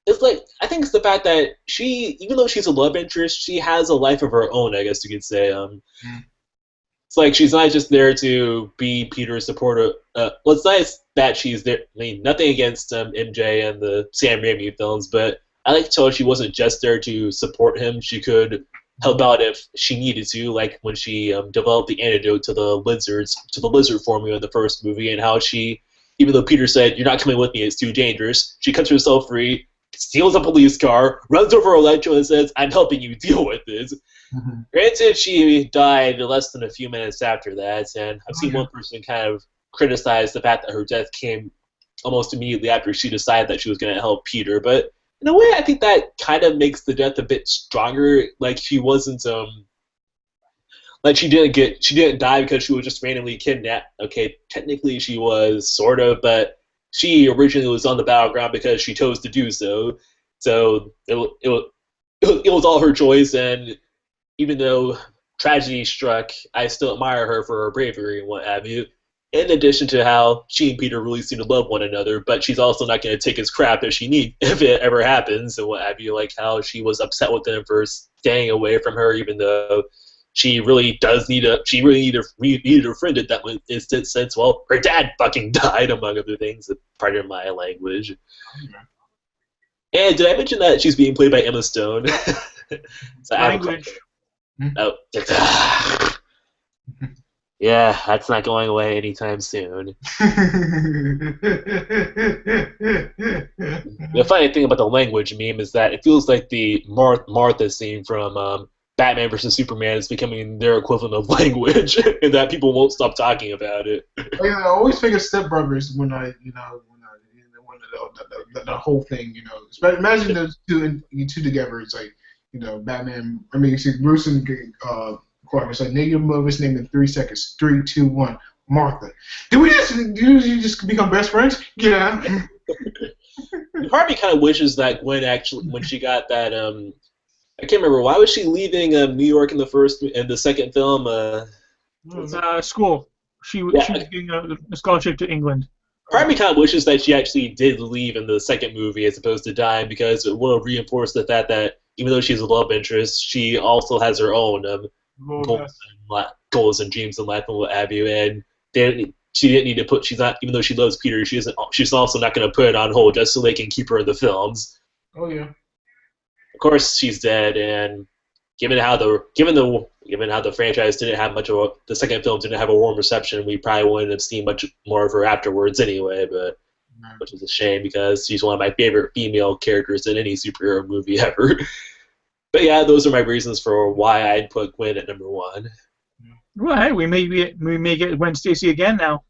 it's like, I think it's the fact that she, even though she's a love interest, she has a life of her own, I guess you could say. It's like she's not just there to be Peter's supporter. Well, it's nice that she's there. I mean, nothing against MJ and the Sam Raimi films, but I like to tell her she wasn't just there to support him. She could help out if she needed to, like when she developed the antidote to the lizard formula in the first movie, and how she, even though Peter said, "You're not coming with me, it's too dangerous," she cuts herself free, steals a police car, runs over Electro and says, "I'm helping you deal with this." Granted, she died less than a few minutes after that, and I've seen one person kind of criticize the fact that her death came almost immediately after she decided that she was going to help Peter, but in a way, I think that kind of makes the death a bit stronger. Like she wasn't, like she didn't die because she was just randomly kidnapped. Okay, technically she was sort of, but she originally was on the battleground because she chose to do so. So it was all her choice, and even though tragedy struck, I still admire her for her bravery and what have you. In addition to how she and Peter really seem to love one another, but she's also not going to take his crap if it ever happens, and what have you. Like how she was upset with him for staying away from her, even though she really does need a needed a friend at that instant, since well her dad fucking died, among other things. Pardon my language. And did I mention that she's being played by Emma Stone? So Language. Oh. Yeah, that's not going away anytime soon. The funny thing about the language meme is that it feels like the Martha scene from Batman vs. Superman is becoming their equivalent of language, and that people won't stop talking about it. Yeah, I always think of Step Brothers when the whole thing, imagine those two together. It's like, Batman. I mean, you see Bruce and Clark. It's like, name your mother's name in 3 seconds. 3, 2, 1. Martha. Do you just become best friends? Yeah. Part of me kind of wishes that Gwen actually, when she got that, I can't remember, why was she leaving New York in the second film? School. She was getting a scholarship to England. Part of me kind of wishes that she actually did leave in the second movie as opposed to dying, because it will reinforce the fact that even though she's a love interest, she also has her own goals and dreams in life and what have you. And she didn't need to put. She's not, even though she loves Peter, she's also not going to put it on hold just so they can keep her in the films. Oh yeah. Of course, she's dead, and given how the franchise didn't have the second film didn't have a warm reception, we probably wouldn't have seen much more of her afterwards anyway. But which is a shame, because she's one of my favorite female characters in any superhero movie ever. But yeah, those are my reasons for why I'd put Gwen at number 1. Well, hey, we may get Gwen Stacy again now.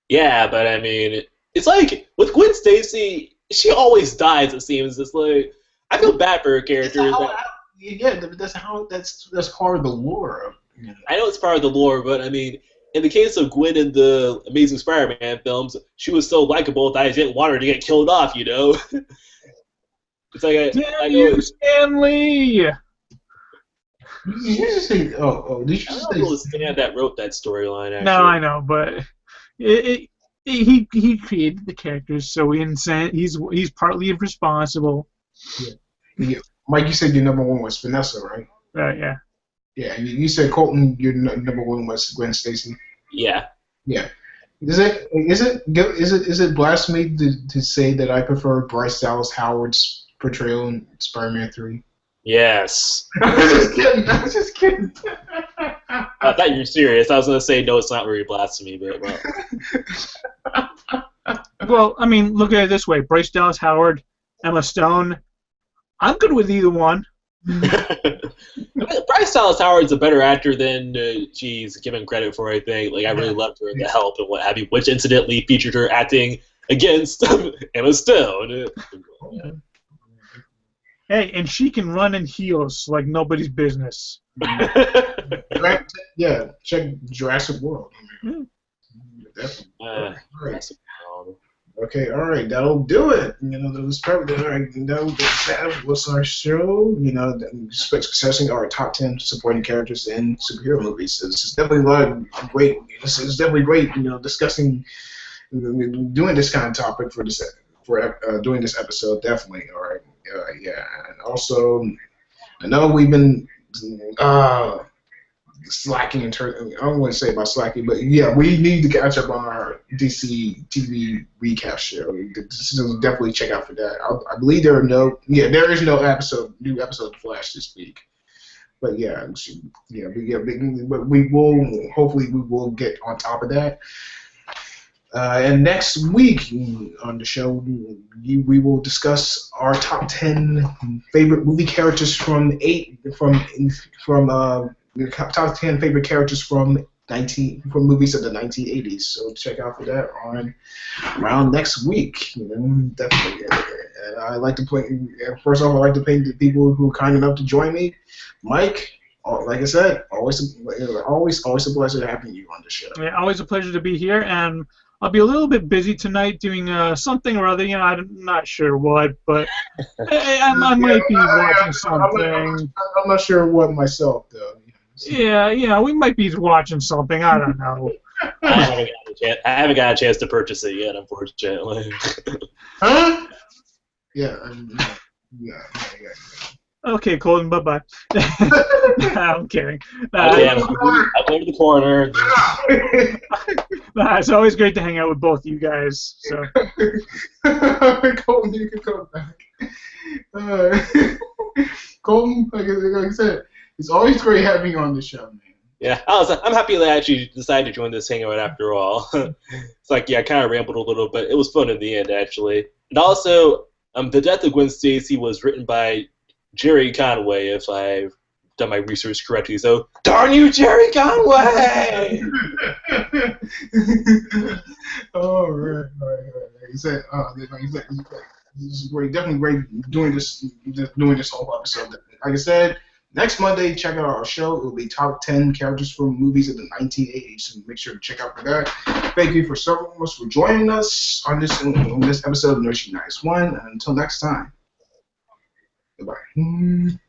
Yeah, but I mean, it's like with Gwen Stacy, she always dies. It seems. It's like I feel bad for her character. That's part of the lore. I know it's part of the lore, but I mean, in the case of Gwen in the Amazing Spider-Man films, she was so likable that I didn't want her to get killed off. It's like Damn you, Stan Lee! Did you just say? Did you I don't just know if it was Stan that wrote that storyline. Actually, No, I know, but he created the characters, so he's partly responsible. Yeah. Mike, you said your number 1 was Vanessa, right? Yeah. Yeah, and you said Colton, your number 1 was Gwen Stacy. Yeah. Yeah. Is it blasphemy to say that I prefer Bryce Dallas Howard's portrayal in Spider-Man 3? Yes. I was just kidding. I thought you were serious. I was going to say, no, it's not really blasphemy, but well. Well, I mean, look at it this way. Bryce Dallas Howard, Emma Stone. I'm good with either one. Bryce Dallas Howard's a better actor than she's given credit for, I think. Like, I really loved her in The Help and what have you, which incidentally featured her acting against Emma Stone. Hey, and she can run in heels like nobody's business. Yeah, check Jurassic World. Definitely. Jurassic World. Okay, all right, that'll do it. That was perfect. All right, that was our show. Discussing our top 10 supporting characters in superhero movies. So this is definitely a lot of great. This is definitely great. Discussing, doing this kind of topic for doing this episode. Definitely. All right. Yeah, and also, I know we've been slacking in terms. I don't want to say about slacking, but yeah, we need to catch up on our DC TV recap show. So definitely check out for that. I believe there is no new episode of Flash this week. But but we will get on top of that. And next week on the show, we will discuss our top 10 favorite movie characters from the top 10 favorite characters from movies of the 1980s. So check out for that around next week. Definitely. And I like to play. First off, I like to thank the people who are kind enough to join me. Mike, like I said, always a pleasure having you on the show. Yeah, always a pleasure to be here, and I'll be a little bit busy tonight doing something or other. I'm not sure what, but I might be watching something. I'm not sure what myself, though. Yeah, we might be watching something. I don't know. I haven't got a chance to purchase it yet, unfortunately. Huh? Yeah. Yeah. Okay, Colton, bye-bye. I'm kidding. Okay, I'll go to the corner. It's always great to hang out with both of you guys. So. Colton, you can come back. Colton, like I said, it's always great having you on the show, man. Yeah, I'm happy that I actually decided to join this hangout after all. It's like, yeah, I kind of rambled a little, but it was fun in the end, actually. And also, The Death of Gwen Stacy was written by Jerry Conway, if I've done my research correctly. So, darn you, Jerry Conway! Oh, right. Like you said, this is great. Definitely great doing this whole episode. Like I said, next Monday, check out our show. It will be top 10 characters from movies of the 1980s. So make sure to check out for that. Thank you so much for joining us on this episode of Nursery Nice One. And until next time, goodbye.